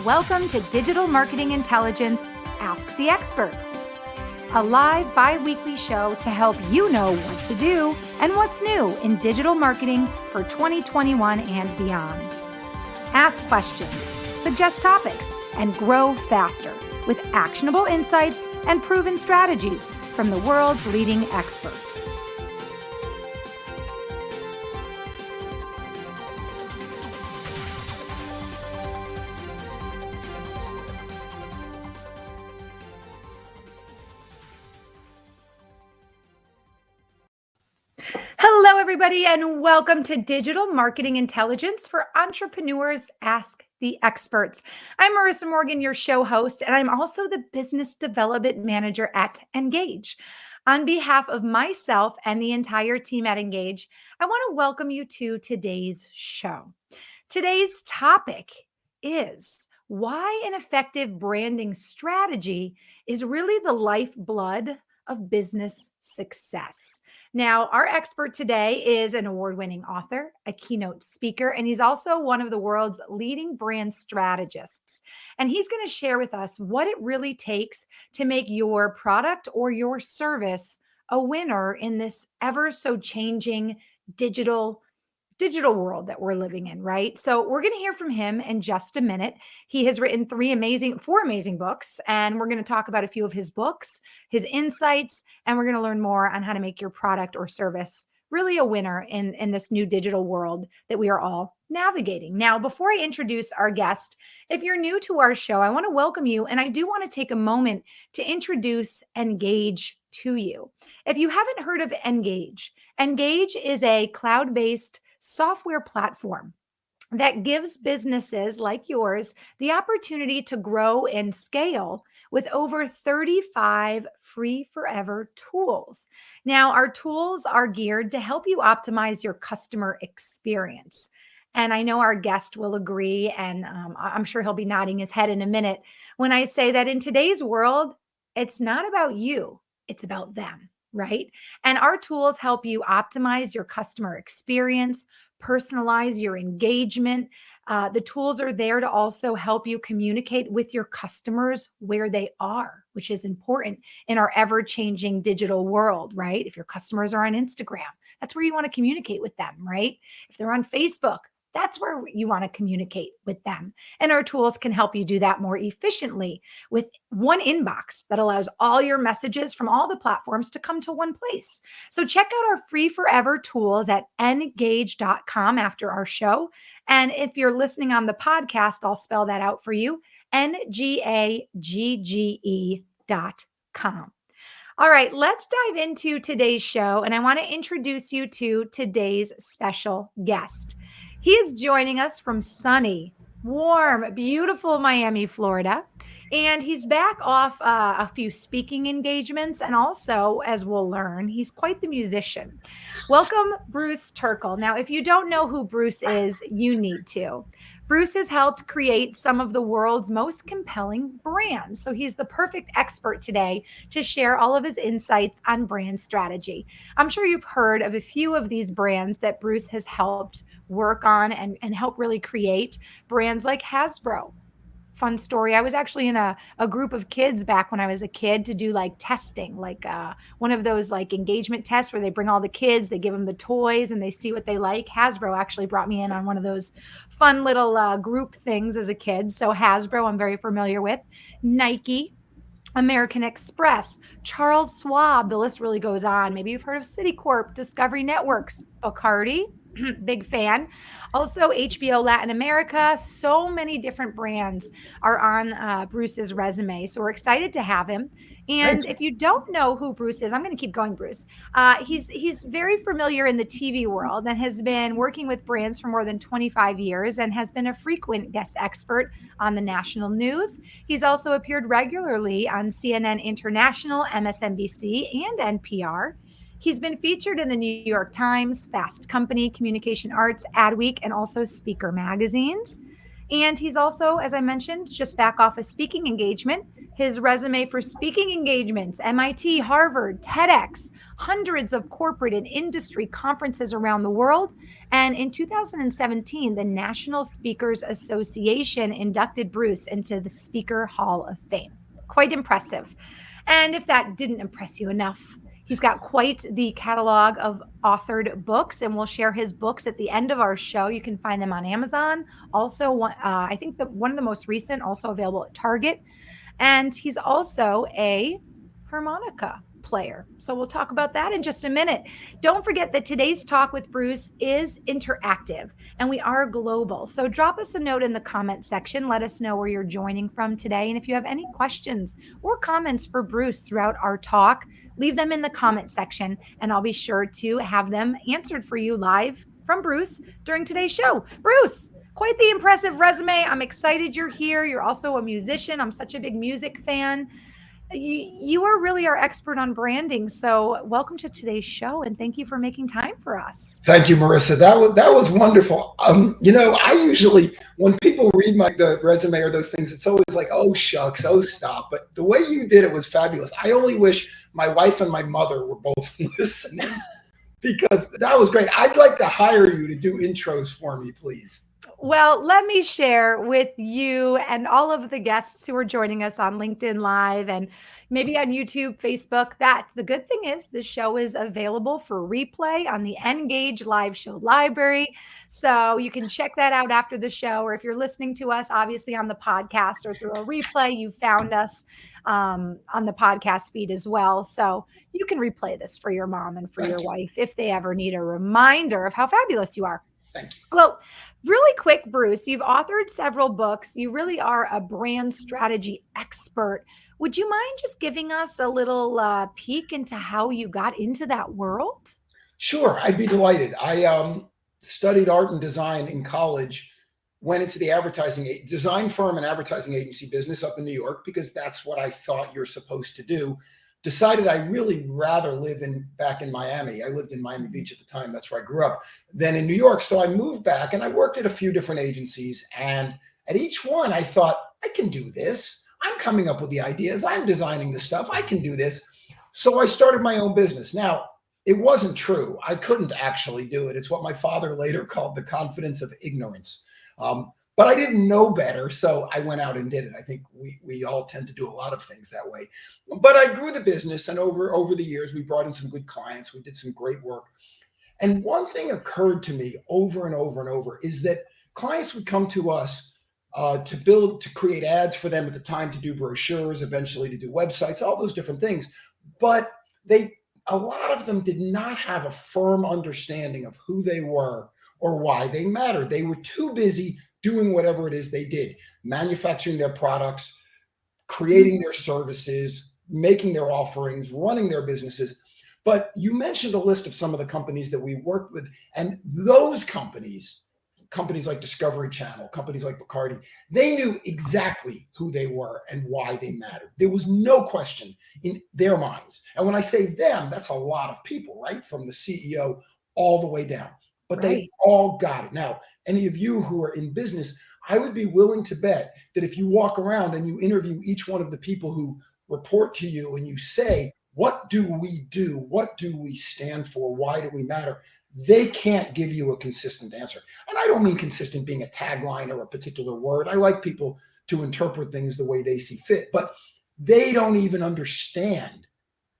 Welcome to Digital Marketing Intelligence Ask the Experts, a live bi-weekly show to help you know what to do and what's new in digital marketing for 2021 and beyond. Ask questions, suggest topics, and grow faster with actionable insights and proven strategies from the world's leading experts. Hello, everybody, and welcome to Digital Marketing Intelligence for Entrepreneurs Ask the Experts. I'm Marissa Morgan, your show host, and I'm also the Business Development Manager at Engage. On behalf of myself and the entire team at Engage, I want to welcome you to today's show. Today's topic is why an effective branding strategy is really the lifeblood of business success. Now, our expert today is an award-winning author, a keynote speaker, and he's also one of the world's leading brand strategists. And he's going to share with us what it really takes to make your product or your service a winner in this ever so changing digital world that we're living in, right? So we're going to hear from him in just a minute. He has written four amazing books, and we're going to talk about a few of his books, his insights, and we're going to learn more on how to make your product or service really a winner in this new digital world that we are all navigating. Now, before I introduce our guest, if you're new to our show, I want to welcome you, and I do want to take a moment to introduce Engage to you. If you haven't heard of Engage is a cloud-based software platform that gives businesses like yours the opportunity to grow and scale with over 35 free forever tools. Now, our tools are geared to help you optimize your customer experience. And I know our guest will agree, and I'm sure he'll be nodding his head in a minute when I say that in today's world, it's not about you, it's about them. Right? And our tools help you optimize your customer experience, personalize your engagement. The tools are there to also help you communicate with your customers where they are, which is important in our ever-changing digital world, right? If your customers are on Instagram, that's where you want to communicate with them, right? If they're on Facebook, that's where you want to communicate with them. And our tools can help you do that more efficiently with one inbox that allows all your messages from all the platforms to come to one place. So check out our free forever tools at engage.com after our show. And if you're listening on the podcast, I'll spell that out for you, ngagge.com. All right, let's dive into today's show. And I want to introduce you to today's special guest. He is joining us from sunny, warm, beautiful Miami, Florida. And he's back off a few speaking engagements. And also, as we'll learn, he's quite the musician. Welcome, Bruce Turkel. Now, if you don't know who Bruce is, you need to. Bruce has helped create some of the world's most compelling brands. So he's the perfect expert today to share all of his insights on brand strategy. I'm sure you've heard of a few of these brands that Bruce has helped work on and help really create, brands like Hasbro. Fun story. I was actually in a group of kids back when I was a kid to do like testing, like one of those like engagement tests where they bring all the kids, they give them the toys and they see what they like. Hasbro actually brought me in on one of those fun little group things as a kid. So Hasbro, I'm very familiar with. Nike, American Express, Charles Schwab, the list really goes on. Maybe you've heard of Citicorp, Discovery Networks, Bacardi, big fan. Also HBO Latin America, so many different brands are on Bruce's resume. So we're excited to have him. And if you don't know who Bruce is, I'm going to keep going, Bruce. He's very familiar in the TV world and has been working with brands for more than 25 years and has been a frequent guest expert on the national news. He's also appeared regularly on CNN International, MSNBC, and NPR. He's been featured in the New York Times, Fast Company, Communication Arts, Adweek, and also Speaker magazines. And he's also, as I mentioned, just back off a speaking engagement, His resume for speaking engagements, MIT, Harvard, TEDx, hundreds of corporate and industry conferences around the world. And in 2017, the National Speakers Association inducted Bruce into the Speaker Hall of Fame. Quite impressive. And if that didn't impress you enough, he's got quite the catalog of authored books, and we'll share his books at the end of our show. You can find them on Amazon. Also, I think one of the most recent, also available at Target. And he's also a harmonica player. So we'll talk about that in just a minute. Don't forget that today's talk with Bruce is interactive and we are global. So drop us a note in the comment section. Let us know where you're joining from today. And if you have any questions or comments for Bruce throughout our talk, leave them in the comment section and I'll be sure to have them answered for you live from Bruce during today's show. Bruce, quite the impressive resume. I'm excited you're here. You're also a musician. I'm such a big music fan. You are really our expert on branding. So welcome to today's show and thank you for making time for us. Thank you, Marissa. That was wonderful. I usually, when people read the resume or those things, it's always like, oh shucks, oh stop. But the way you did it was fabulous. I only wish my wife and my mother were both listening because that was great. I'd like to hire you to do intros for me, please. Well, let me share with you and all of the guests who are joining us on LinkedIn Live and maybe on YouTube, Facebook, that the good thing is the show is available for replay on the Engage live show library. So you can check that out after the show, or if you're listening to us, obviously on the podcast or through a replay, you found us on the podcast feed as well. So you can replay this for your mom and for your wife if they ever need a reminder of how fabulous you are. Thank you. Well, really quick, Bruce, you've authored several books. You really are a brand strategy expert. Would you mind just giving us a little peek into how you got into that world? Sure, I'd be delighted. I studied art and design in college, went into the design firm and advertising agency business up in New York because that's what I thought you're supposed to do. Decided I really rather live back in Miami. I lived in Miami Beach at the time. That's where I grew up. Than in New York. So I moved back and I worked at a few different agencies. And at each one, I thought, I can do this. I'm coming up with the ideas. I'm designing the stuff. I can do this. So I started my own business. Now, it wasn't true. I couldn't actually do it. It's what my father later called the confidence of ignorance. But I didn't know better, so I went out and did it. I think we all tend to do a lot of things that way. But I grew the business, and over the years, we brought in some good clients. We did some great work. And one thing occurred to me over and over and over is that clients would come to us to create ads for them at the time, to do brochures, eventually to do websites, all those different things. But a lot of them did not have a firm understanding of who they were or why they mattered. They were too busy doing whatever it is they did, manufacturing their products, creating their services, making their offerings, running their businesses. But you mentioned a list of some of the companies that we worked with, and those companies like Discovery Channel, companies like Bacardi, they knew exactly who they were and why they mattered. There was no question in their minds. And when I say them, that's a lot of people, right? From the CEO all the way down. But they all got it. Now, any of you who are in business, I would be willing to bet that if you walk around and you interview each one of the people who report to you and you say, what do we do? What do we stand for? Why do we matter? They can't give you a consistent answer. And I don't mean consistent being a tagline or a particular word. I like people to interpret things the way they see fit, but they don't even understand,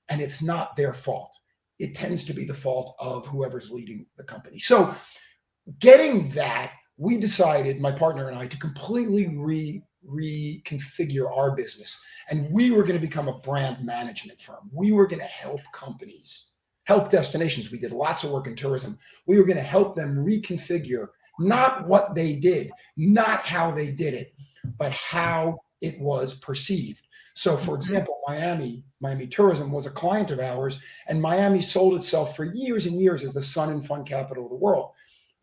and it's not their fault. It tends to be the fault of whoever's leading the company. So getting that, we decided, my partner and I, to completely reconfigure our business. And we were going to become a brand management firm. We were going to help companies, help destinations. We did lots of work in tourism. We were going to help them reconfigure not what they did, not how they did it, but how it was perceived. So for example, Miami Tourism was a client of ours, and Miami sold itself for years and years as the sun and fun capital of the world.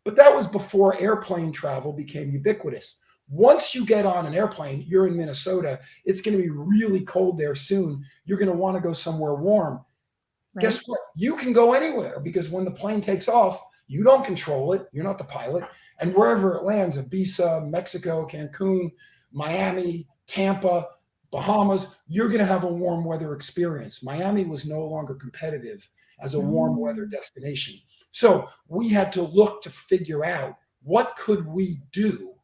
But that was before airplane travel became ubiquitous. Once you get on an airplane, you're in Minnesota, it's going to be really cold there soon. You're going to want to go somewhere warm. Right. Guess what? You can go anywhere because when the plane takes off, you don't control it. You're not the pilot. And wherever it lands, Ibiza, Mexico, Cancun, Miami, Tampa, Bahamas, you're going to have a warm weather experience. Miami was no longer competitive as a warm weather Mm. destination. So we had to look to figure out what could we do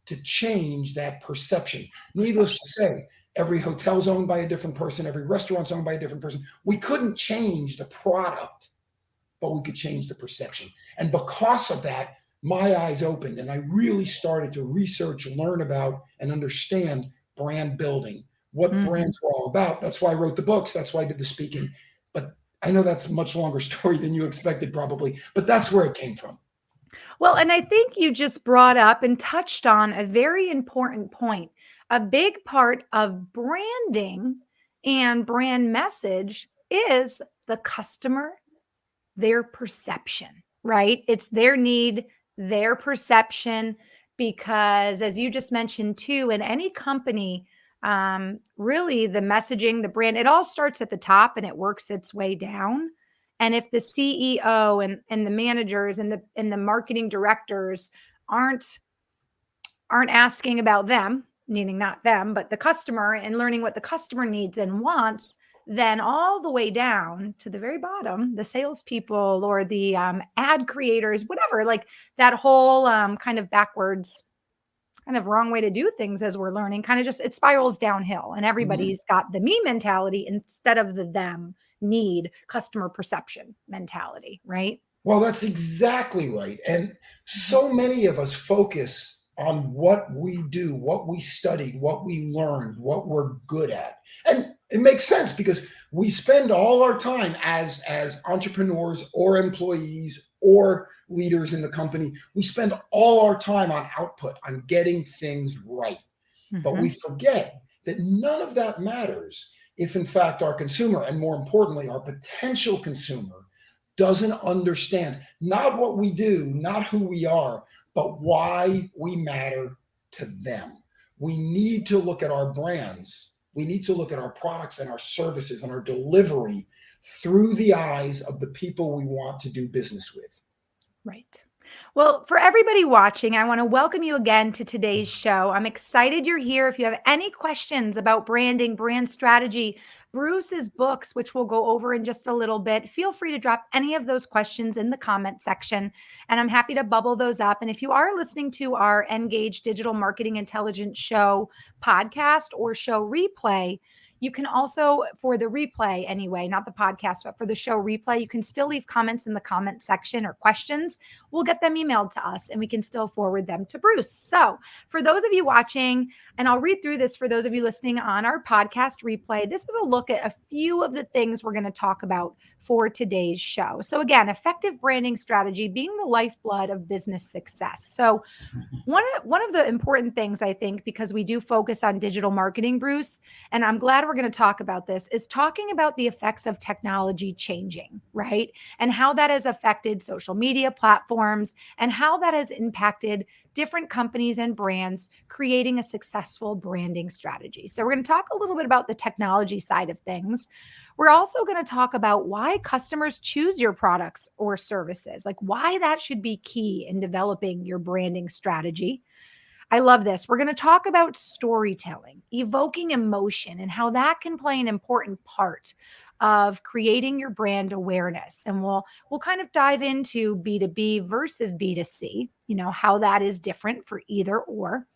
to change that perception. Needless Perception. to say, every hotel's owned by a different person, every restaurant's owned by a different person. We couldn't change the product, but we could change the perception. And because of that, my eyes opened and I really started to research, learn about, and understand brand building, what Mhm. brands were all about. That's why I wrote the books. That's why I did the speaking. But I know that's a much longer story than you expected, probably, but that's where it came from. Well, and I think you just brought up and touched on a very important point. A big part of branding and brand message is the customer, their perception, right? It's their need, their perception, because as you just mentioned too, in any company, really the messaging, the brand, it all starts at the top and it works its way down. And if the CEO and the managers and the marketing directors aren't aren't asking about them, meaning not them, but the customer and learning what the customer needs and wants, then all the way down to the very bottom, the salespeople or the ad creators, whatever, like that whole kind of backwards, kind of wrong way to do things as we're learning, kind of just it spirals downhill and Mhm. everybody's got the me mentality instead of the them need customer perception mentality, right? Well, that's exactly right. And Mhm. so many of us focus on what we do, what we studied, what we learned, what we're good at. And it makes sense because we spend all our time as entrepreneurs or employees or leaders in the company, we spend all our time on output, on getting things right. But we Mhm. forget that none of that matters if, in fact, our consumer, and more importantly, our potential consumer, doesn't understand not what we do, not who we are, but why we matter to them. We need to look at our brands. We need to look at our products and our services and our delivery through the eyes of the people we want to do business with. Right. Well, for everybody watching, I want to welcome you again to today's show. I'm excited you're here. If you have any questions about branding, brand strategy, Bruce's books, which we'll go over in just a little bit, feel free to drop any of those questions in the comment section, and I'm happy to bubble those up. And if you are listening to our Engage Digital Marketing Intelligence Show podcast or show replay, you can also, for the replay anyway, not the podcast, but for the show replay, you can still leave comments in the comment section or questions. We'll get them emailed to us and we can still forward them to Bruce. So, for those of you watching, and I'll read through this for those of you listening on our podcast replay, this is a look at a few of the things we're going to talk about for today's show. So, again, effective branding strategy being the lifeblood of business success. So, one of the important things I think, because we do focus on digital marketing, Bruce, and I'm glad we're going to talk about this, is talking about the effects of technology changing, right? And how that has affected social media platforms and how that has impacted different companies and brands creating a successful branding strategy. So we're going to talk a little bit about the technology side of things. We're also going to talk about why customers choose your products or services, like why that should be key in developing your branding strategy. I love this. We're going to talk about storytelling, evoking emotion, and how that can play an important part of creating your brand awareness. And we'll kind of dive into B2B versus B2C, how that is different for either or.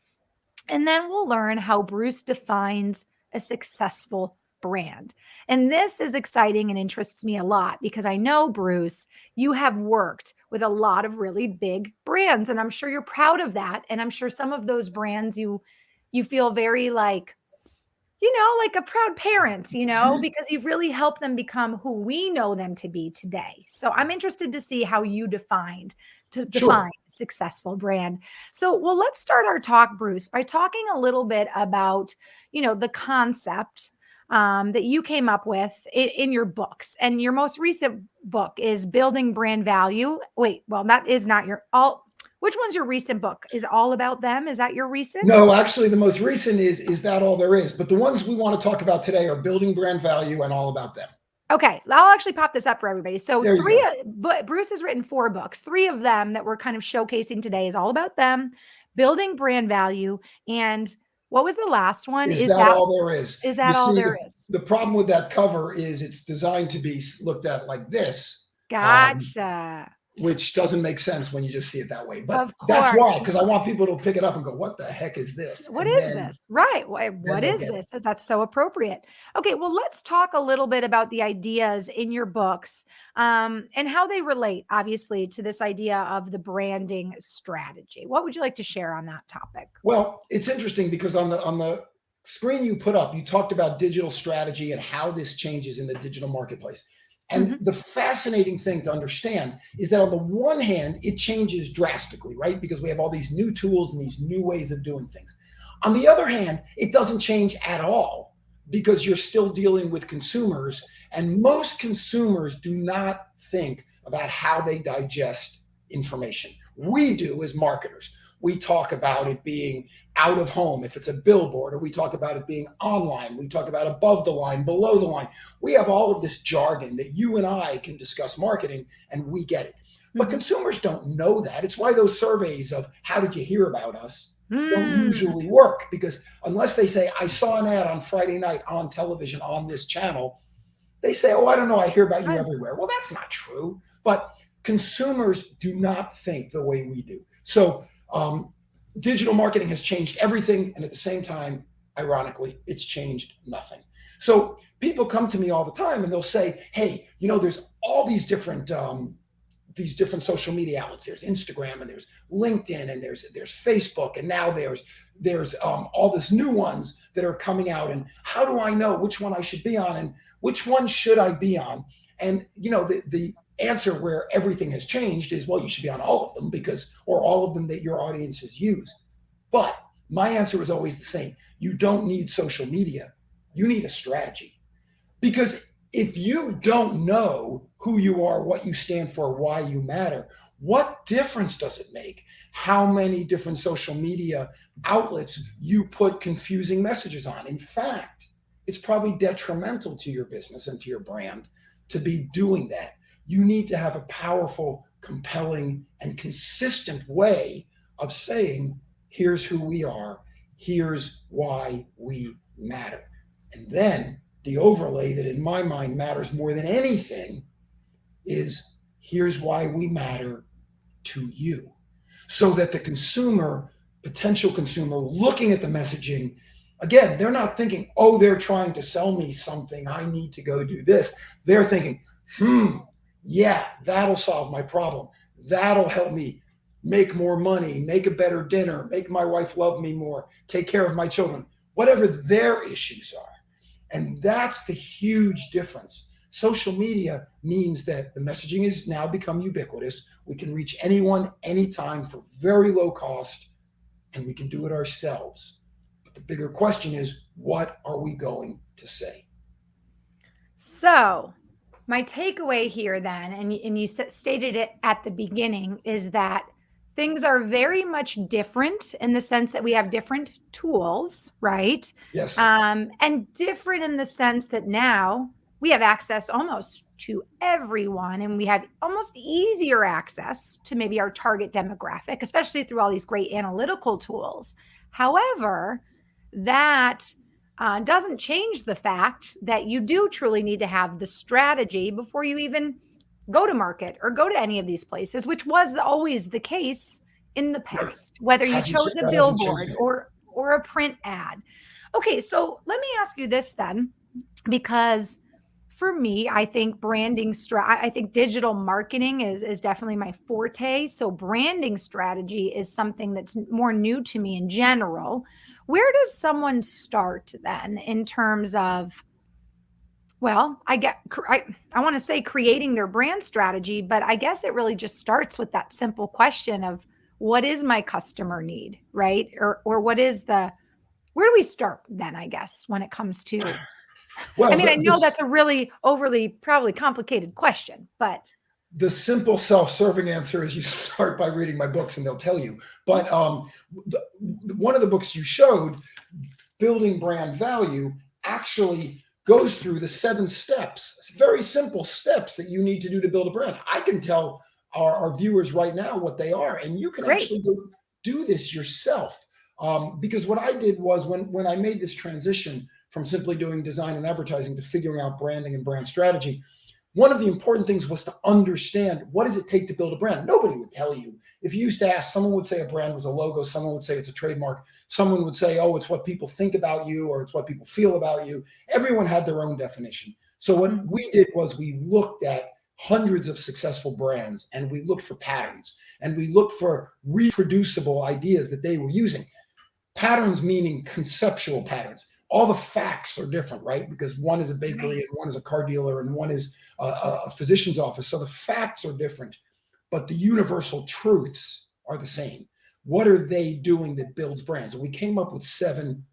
And then we'll learn how Bruce defines a successful brand. And this is exciting and interests me a lot because I know, Bruce, you have worked with a lot of really big brands and I'm sure you're proud of that. And I'm sure some of those brands you feel very like, like a proud parent, because you've really helped them become who we know them to be today. So I'm interested to see how you define Sure. a successful brand. So, well, let's start our talk, Bruce, by talking a little bit about, the concept that you came up with in your books. And your most recent book is Building Brand Value. Wait, well, that is not your all. Which one's your recent book? Is it all about them? Is that your recent? No, actually, the most recent is that all there is. But the ones we want to talk about today are building brand value and all about them. Okay, I'll actually pop this up for everybody. So There you go. but Bruce has written 4 books. 3 of them that we're kind of showcasing today is all about them, building brand value, and What was the last one? Is that all there is? Is You that all see, there is? the problem with that cover is it's designed to be looked at like this. Gotcha. Which doesn't make sense when you just see it that way. But Of that's course. why, because I want people to pick it up and go, what the heck is this? What And is then this? Right. What they'll is get it. this? That's so appropriate. Okay, well, let's talk a little bit about the ideas in your books and how they relate, obviously, to this idea of the branding strategy. What would you like to share on that topic? Well, it's interesting because on the screen you put up, you talked about digital strategy and how this changes in the digital marketplace. And Mhm. the fascinating thing to understand is that on the one hand, it changes drastically, right? Because we have all these new tools and these new ways of doing things. On the other hand, it doesn't change at all because you're still dealing with consumers, and most consumers do not think about how they digest information. We do as marketers. We talk about it being out of home if it's a billboard, or we talk about it being online. We talk about above the line, below the line. We have all of this jargon that you and I can discuss marketing and we get it. But Mhm. consumers don't know that. It's why those surveys of how did you hear about us don't Mm, usually work, because unless they say, I saw an ad on Friday night on television on this channel, they say, oh, I don't know, I hear about you good. everywhere. Well, that's not true. But consumers do not think the way we do. So digital marketing has changed everything. And at the same time, ironically, it's changed nothing. So people come to me all the time and they'll say, hey, there's all these different social media outlets. There's Instagram and there's LinkedIn and there's Facebook, and now there's all this new ones that are coming out. And how do I know which one I should be on and which one should I be on? And the answer where everything has changed is, well, you should be on all of them, or all of them that your audiences use. But my answer is always the same. You don't need social media. You need a strategy. Because if you don't know who you are, what you stand for, why you matter, what difference does it make how many different social media outlets you put confusing messages on? In fact, it's probably detrimental to your business and to your brand to be doing that. You need to have a powerful, compelling, and consistent way of saying, here's who we are, here's why we matter. And then the overlay that in my mind matters more than anything is, here's why we matter to you. So that the potential consumer looking at the messaging, again, they're not thinking, oh, they're trying to sell me something, I need to go do this. They're thinking, yeah, that'll solve my problem. That'll help me make more money, make a better dinner, make my wife love me more, take care of my children, whatever their issues are. And that's the huge difference. Social media means that the messaging has now become ubiquitous. We can reach anyone, anytime, for very low cost, and we can do it ourselves. But the bigger question is, what are we going to say? So, my takeaway here then, and you stated it at the beginning, is that things are very much different in the sense that we have different tools, right? Yes. And different in the sense that now we have access almost to everyone, and we have almost easier access to maybe our target demographic, especially through all these great analytical tools. However, that doesn't change the fact that you do truly need to have the strategy before you even go to market or go to any of these places, which was always the case in the Right. past, whether you chose a That hasn't changed billboard again. or a print ad. Okay, so let me ask you this then, because for me, I think I think digital marketing is definitely my forte. So branding strategy is something that's more new to me in general. Where does someone start then in terms of, well, I want to say creating their brand strategy, but I guess it really just starts with that simple question of, what is my customer need, right? Or where do we start then, I guess, when it comes to, I Well, mean, I know that's a really overly probably complicated question, but the simple self-serving answer is you start by reading my books and they'll tell you. But one of the books you showed, Building Brand Value, actually goes through the 7 steps. It's very simple steps that you need to do to build a brand. I can tell our viewers right now what they are, and you can great. actually go do this yourself. Because what I did was when I made this transition from simply doing design and advertising to figuring out branding and brand strategy, one of the important things was to understand, what does it take to build a brand? Nobody would tell you. If you used to ask, someone would say a brand was a logo, someone would say it's a trademark, someone would say, oh, it's what people think about you, or it's what people feel about you. Everyone had their own definition. So what we did was we looked at hundreds of successful brands, and we looked for patterns, and we looked for reproducible ideas that they were using. Patterns meaning conceptual patterns. All the facts are different, right? Because one is a bakery and one is a car dealer and one is a physician's office. So the facts are different, but the universal truths are the same. What are they doing that builds brands? And we came up with 7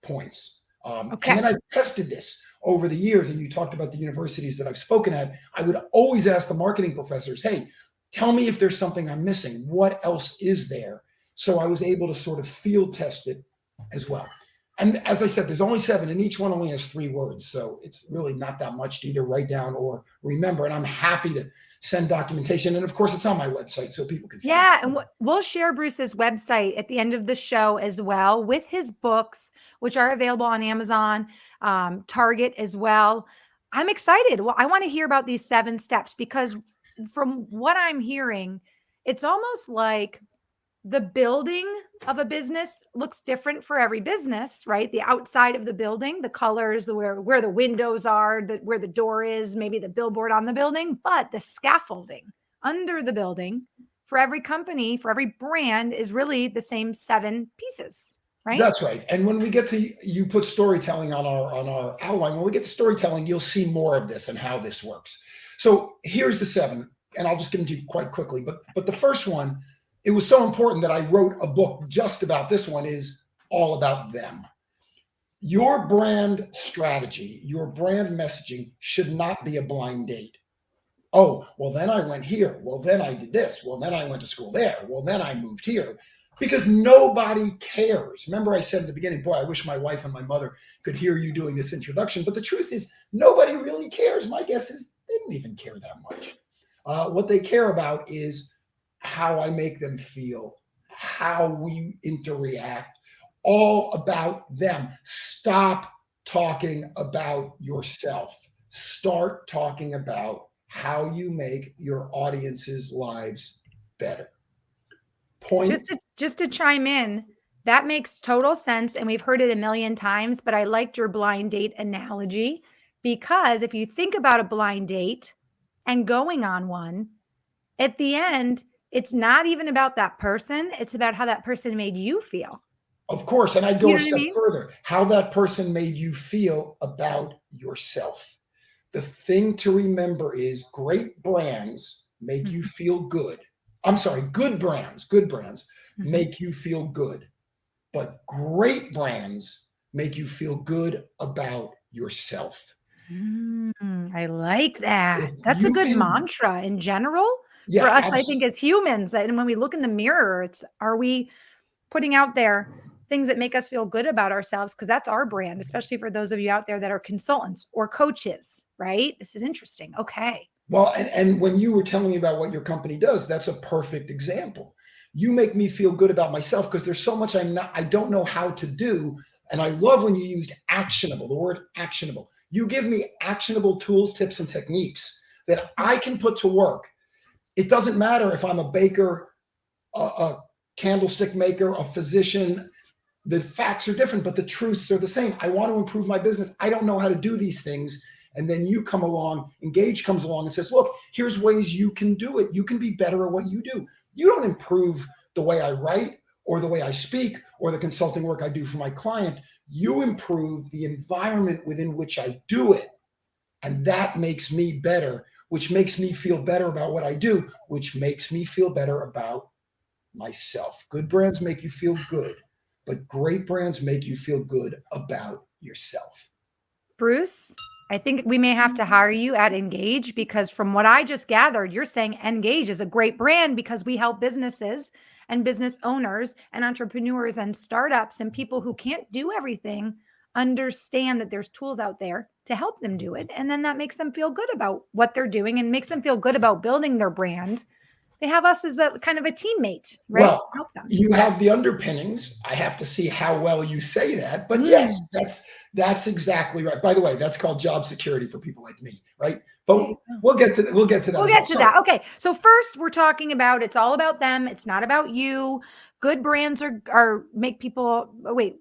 points. And then I tested this over the years. And you talked about the universities that I've spoken at. I would always ask the marketing professors, hey, tell me if there's something I'm missing. What else is there? So I was able to sort of field test it as well. And as I said, there's only 7, and each one only has 3 words. So it's really not that much to either write down or remember. And I'm happy to send documentation. And of course, it's on my website so people can find it. And we'll share Bruce's website at the end of the show as well, with his books, which are available on Amazon, Target as well. I'm excited. Well, I want to hear about these 7 steps, because from what I'm hearing, it's almost like the building of a business looks different for every business, right? The outside of the building, the colors, where the windows are, where the door is, maybe the billboard on the building, but the scaffolding under the building for every company, for every brand, is really the same 7 pieces, right? That's right. And when we get to, you put storytelling on our outline, when we get to storytelling, you'll see more of this and how this works. So here's the 7, and I'll just give them to you quite quickly. But the first one, it was so important that I wrote a book just about this one, is all about them. Your brand strategy, your brand messaging should not be a blind date. Oh, well, then I went here. Well, then I did this. Well, then I went to school there. Well, then I moved here. Because nobody cares. Remember, I said at the beginning, boy, I wish my wife and my mother could hear you doing this introduction. But the truth is, nobody really cares. My guess is they didn't even care that much. What they care about is how I make them feel, how we interact, all about them. Stop talking about yourself. Start talking about how you make your audience's lives better. Just to chime in, that makes total sense, and we've heard it a million times, but I liked your blind date analogy, because if you think about a blind date and going on one, at the end, it's not even about that person. It's about how that person made you feel. Of course. And I go a step further, how that person made you feel about yourself. The thing to remember is great brands make you feel good. I'm sorry, good brands make you feel good. But great brands make you feel good about yourself. I like that. That's a good mantra in general for us, I think, as humans. And when we look in the mirror, are we putting out there things that make us feel good about ourselves? Because that's our brand, especially for those of you out there that are consultants or coaches, right? This is interesting. Okay. Well, and when you were telling me about what your company does, that's a perfect example. You make me feel good about myself because there's so much I don't know how to do. And I love when you used actionable, the word actionable. You give me actionable tools, tips, and techniques that I can put to work. It doesn't matter if I'm a baker, a candlestick maker, a physician. The facts are different, but the truths are the same. I want to improve my business. I don't know how to do these things. And then you come along, Engage comes along and says, look, here's ways you can do it. You can be better at what you do. You don't improve the way I write or the way I speak or the consulting work I do for my client. You improve the environment within which I do it. And that makes me better, which makes me feel better about what I do, which makes me feel better about myself. Good brands make you feel good, but great brands make you feel good about yourself. Bruce, I think we may have to hire you at Engage, because from what I just gathered, you're saying Engage is a great brand because we help businesses and business owners and entrepreneurs and startups and people who can't do everything understand that there's tools out there to help them do it. And then that makes them feel good about what they're doing and makes them feel good about building their brand They have us as a kind of a teammate, right? Well, Help them. you have the underpinnings. I have to see how well you say that, but Mm. yes, that's exactly right. By the way, that's called job security for people like me, right? But we'll get to that. We'll As get well. to that. Okay. So first we're talking about it's all about them. It's not about you. Good brands are make people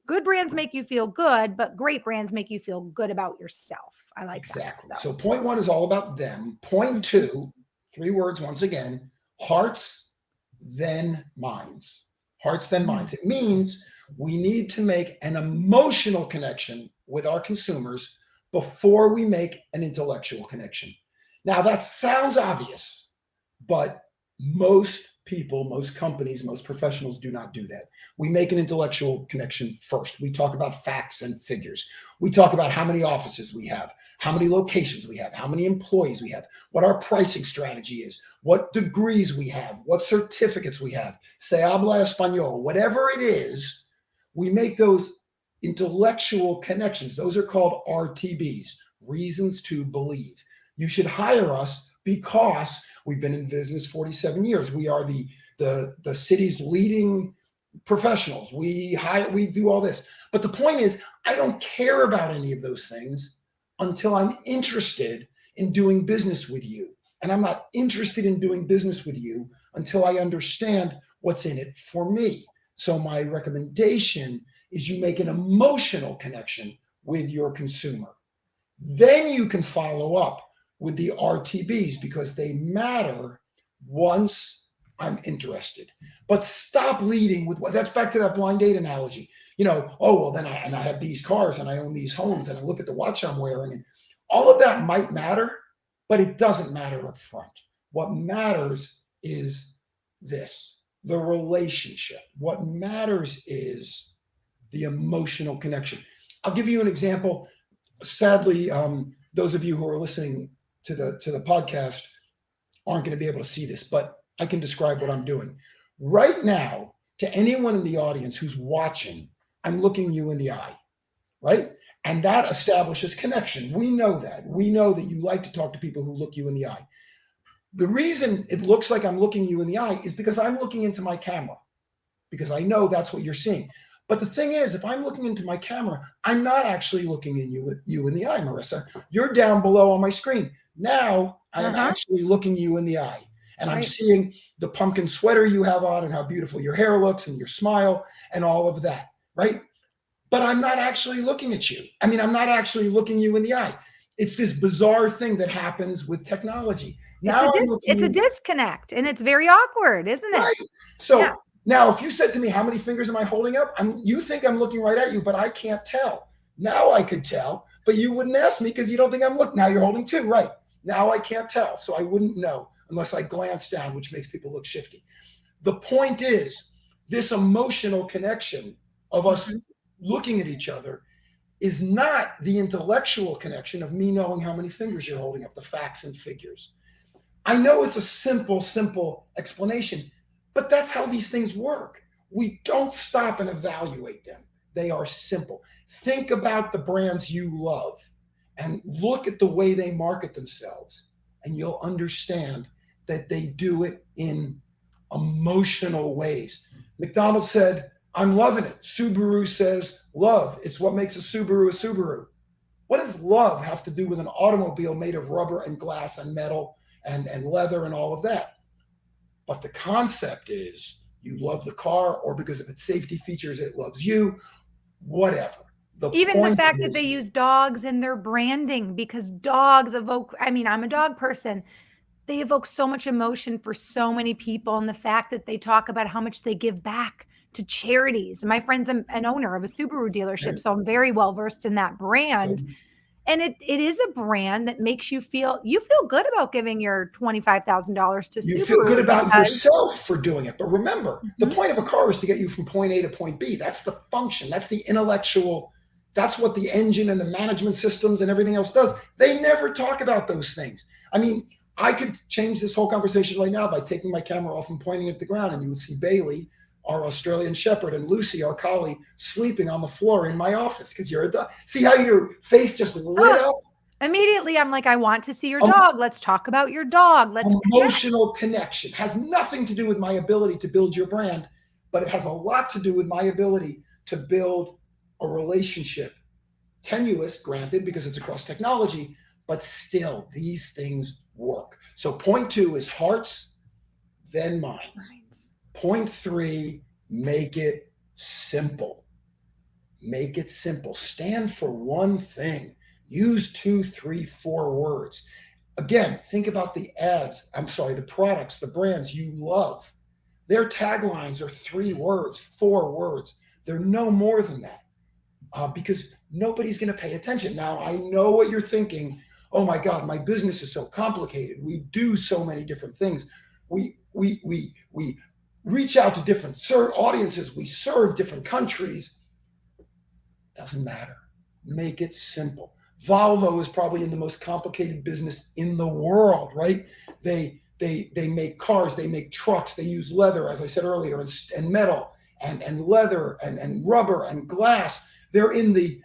good brands make you feel good, but great brands make you feel good about yourself. I like Exactly. that. So point one is all about them. Point two, 3 words once again, hearts, then minds. Hearts, then minds. It means we need to make an emotional connection with our consumers before we make an intellectual connection. Now, that sounds obvious, but most people, most companies, most professionals do not do that. We make an intellectual connection first. We talk about facts and figures. We talk about how many offices we have, how many locations we have, how many employees we have, what our pricing strategy is, what degrees we have, what certificates we have, se habla español, whatever it is, we make those intellectual connections. Those are called RTBs, reasons to believe. You should hire us because we've been in business 47 years. We are the city's leading professionals. We do all this. But the point is, I don't care about any of those things until I'm interested in doing business with you. And I'm not interested in doing business with you until I understand what's in it for me. So my recommendation is you make an emotional connection with your consumer. Then you can follow up with the RTBs because they matter once I'm interested. But stop leading with that's back to that blind date analogy. Then I have these cars and I own these homes and I look at the watch I'm wearing and all of that might matter, but it doesn't matter up front. What matters is this, the relationship. What matters is the emotional connection. I'll give you an example. Sadly, those of you who are listening to the podcast aren't going to be able to see this, but I can describe what I'm doing. Right now, to anyone in the audience who's watching, I'm looking you in the eye, right? And that establishes connection. We know that. We know that you like to talk to people who look you in the eye. The reason it looks like I'm looking you in the eye is because I'm looking into my camera, because I know that's what you're seeing. But the thing is, if I'm looking into my camera, I'm not actually looking in you in the eye, Marissa. You're down below on my screen. Now I am actually looking you in the eye. And I'm seeing the pumpkin sweater you have on and how beautiful your hair looks and your smile and all of that, right? But I'm not actually looking at you. I'm not actually looking you in the eye. It's this bizarre thing that happens with technology. Now it's a disconnect and it's very awkward, isn't it? Right. So now if you said to me, how many fingers am I holding up? You think I'm looking right at you, but I can't tell. Now I could tell, but you wouldn't ask me because you don't think I'm looking. Now you're holding two, right? Now I can't tell. So I wouldn't know unless I glance down, which makes people look shifty. The point is, this emotional connection of us looking at each other is not the intellectual connection of me knowing how many fingers you're holding up, the facts and figures. I know it's a simple explanation, but that's how these things work. We don't stop and evaluate them. They are simple. Think about the brands you love and look at the way they market themselves, and you'll understand that they do it in emotional ways. McDonald's said, I'm loving it. Subaru says, love. It's what makes a Subaru a Subaru. What does love have to do with an automobile made of rubber and glass and metal and leather and all of that? But the concept is you love the car, or because of its safety features, it loves you, whatever. Even the fact that they use dogs in their branding, because dogs evoke, I'm a dog person. They evoke so much emotion for so many people. And the fact that they talk about how much they give back to charities. My friend's an owner of a Subaru dealership, so I'm very well versed in that brand. And it is a brand that makes you feel good about giving your $25,000 to Subaru. You feel good about yourself for doing it. But remember, the point of a car is to get you from point A to point B. That's the function. That's the intellectual. That's what the engine and the management systems and everything else does. They never talk about those things. I could change this whole conversation right now by taking my camera off and pointing at the ground, and you would see Bailey, our Australian Shepherd, and Lucy, our collie, sleeping on the floor in my office because you're a dog. See how your face just lit up? Immediately, I'm like, I want to see your dog. Let's talk about your dog. Let's connect. Emotional connection has nothing to do with my ability to build your brand, but it has a lot to do with my ability to build a relationship. Tenuous, granted, because it's across technology, but still, these things work. So, point two is hearts, then minds. Point three, make it simple. Make it simple. Stand for one thing. Use 2, 3, 4 words. Again, think about the the products, the brands you love. Their taglines are 3 words, 4 words. They're no more than that because nobody's going to pay attention. Now, I know what you're thinking. Oh my God, my business is so complicated. We do so many different things. We reach out to different audiences. We serve different countries. Doesn't matter. Make it simple. Volvo is probably in the most complicated business in the world, right? They make cars, they make trucks, they use leather, as I said earlier, and metal and leather and rubber and glass. They're in the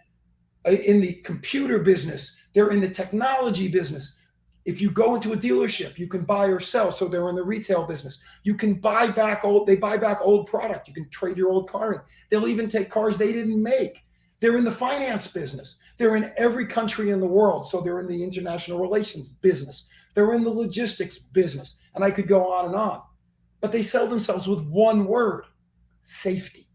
computer business. They're in the technology business. If you go into a dealership, you can buy or sell. So they're in the retail business. You can buy back they buy back old product. You can trade your old car in. They'll even take cars they didn't make. They're in the finance business. They're in every country in the world. So they're in the international relations business. They're in the logistics business. And I could go on and on. But they sell themselves with one word: safety.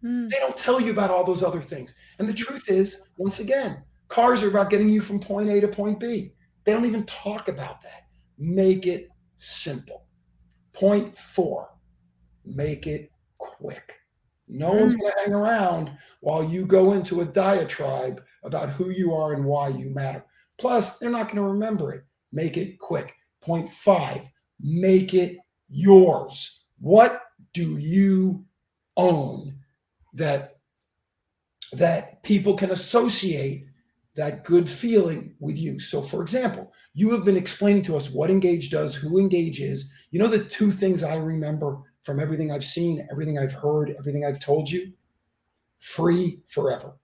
They don't tell you about all those other things. And the truth is, once again, cars are about getting you from point A to point B. They don't even talk about that. Make it simple. Point 4, make it quick. No one's going to hang around while you go into a diatribe about who you are and why you matter. Plus, they're not going to remember it. Make it quick. Point 5, make it yours. What do you own that people can associate that good feeling with you? So, for example, you have been explaining to us what Engage does, who Engage is. You know the 2 things I remember from everything I've seen, everything I've heard, everything I've told you? Free forever.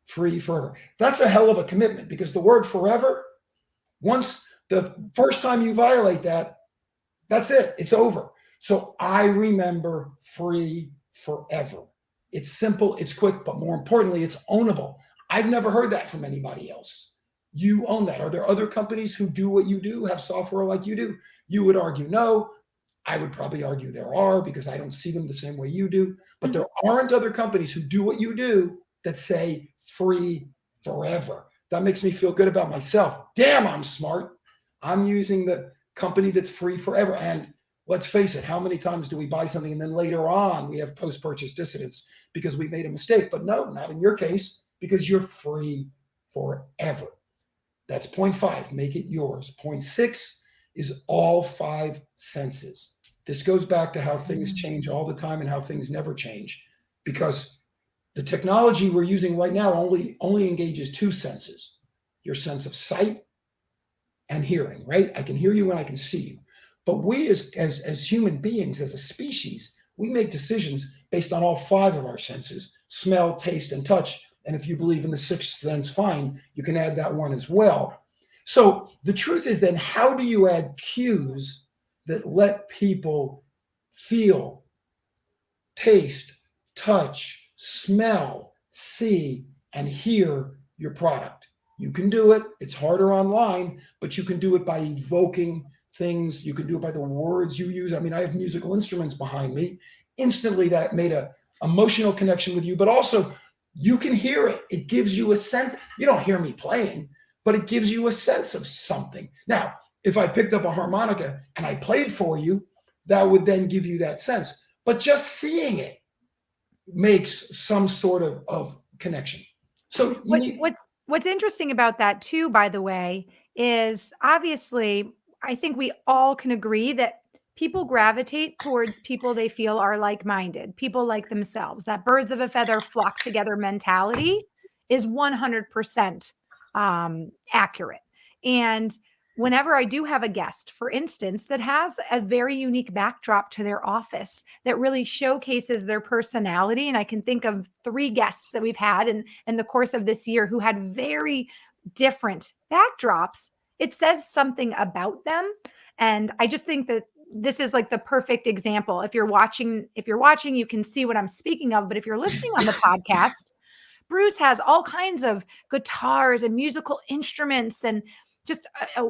Free forever. That's a hell of a commitment, because the word forever, once the first time you violate that, that's it. It's over. So I remember free forever. It's simple, it's quick, but more importantly, it's ownable. I've never heard that from anybody else. You own that. Are there other companies who do what you do, have software like you do? You would argue no. I would probably argue there are, because I don't see them the same way you do. But there aren't other companies who do what you do that say free forever. That makes me feel good about myself. Damn, I'm smart. I'm using the company that's free forever. And let's face it, how many times do we buy something and then later on we have post-purchase dissidence because we made a mistake? But no, not in your case, because you're free forever. That's point 5, make it yours. Point 6 is all 5 senses. This goes back to how things change all the time and how things never change, because the technology we're using right now only engages 2 senses: your sense of sight and hearing, right? I can hear you and I can see you. But we as human beings, as a species, we make decisions based on all 5 of our senses: smell, taste, and touch. And if you believe in the 6th sense, fine, you can add that one as well. So the truth is, then, how do you add cues that let people feel, taste, touch, smell, see, and hear your product? You can do it. It's harder online, but you can do it by evoking things. You can do it by the words you use. I mean, I have musical instruments behind me. Instantly, that made a emotional connection with you, but also you can hear it. It gives you a sense. You don't hear me playing, but it gives you a sense of something. Now, if I picked up a harmonica and I played for you, that would then give you that sense. But just seeing it makes some sort of connection. So what's interesting about that too, by the way, is obviously I think we all can agree that people gravitate towards people they feel are like-minded, people like themselves. That birds of a feather flock together mentality is 100% accurate. And whenever I do have a guest, for instance, that has a very unique backdrop to their office that really showcases their personality, and I can think of 3 guests that we've had in the course of this year who had very different backdrops, it says something about them. And I just think that this is like the perfect example. If you're watching, you can see what I'm speaking of. But if you're listening on the podcast, Bruce has all kinds of guitars and musical instruments and just a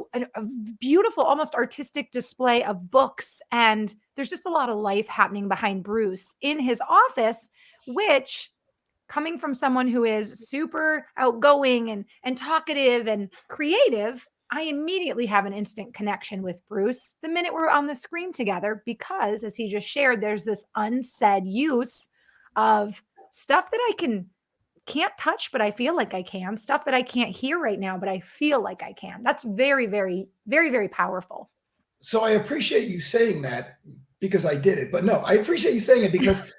beautiful, almost artistic display of books. And there's just a lot of life happening behind Bruce in his office, which, coming from someone who is super outgoing and talkative and creative, I immediately have an instant connection with Bruce the minute we're on the screen together, because as he just shared, there's this unsaid use of stuff that I can't touch, but I feel like I can, stuff that I can't hear right now, but I feel like I can. That's very, very, very, very powerful. So I appreciate you saying that because I did it. But no, I appreciate you saying it because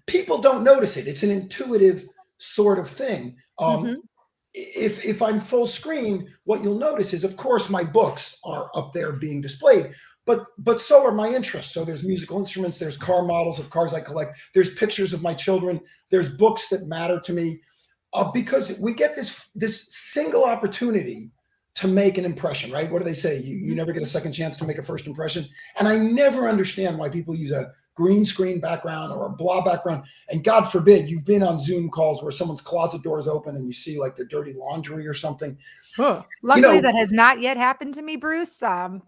people don't notice it. It's an intuitive sort of thing. Mhm. If I'm full screen, what you'll notice is, of course, my books are up there being displayed, but so are my interests. So there's musical instruments, there's car models of cars I collect, there's pictures of my children, there's books that matter to me, because we get this single opportunity to make an impression, right? What do they say? You never get a second chance to make a first impression. And I never understand why people use a green screen background or a blah background. And God forbid you've been on Zoom calls where someone's closet door is open and you see like their dirty laundry or something. Huh. You Luckily, know, that has not yet happened to me, Bruce. well,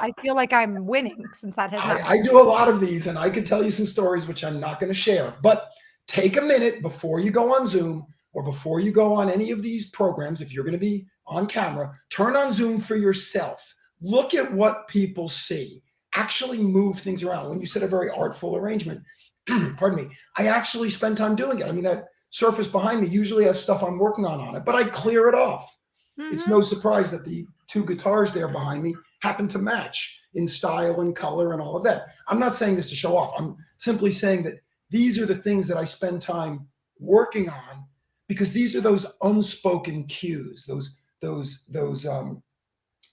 I feel like I'm winning since that has not I happened. do a lot of these and I could tell you some stories which I'm not going to share, but take a minute before you go on Zoom or before you go on any of these programs. If you're going to be on camera, turn on Zoom for yourself. Look at what people see. Actually move things around. When you said a very artful arrangement, pardon me, I actually spend time doing it. I mean, that surface behind me usually has stuff I'm working on it, but I clear it off. It's Mhm. no surprise that the two guitars there behind me happen to match in style and color and all of that. I'm not saying this to show off. I'm simply saying that these are the things that I spend time working on because these are those unspoken cues, those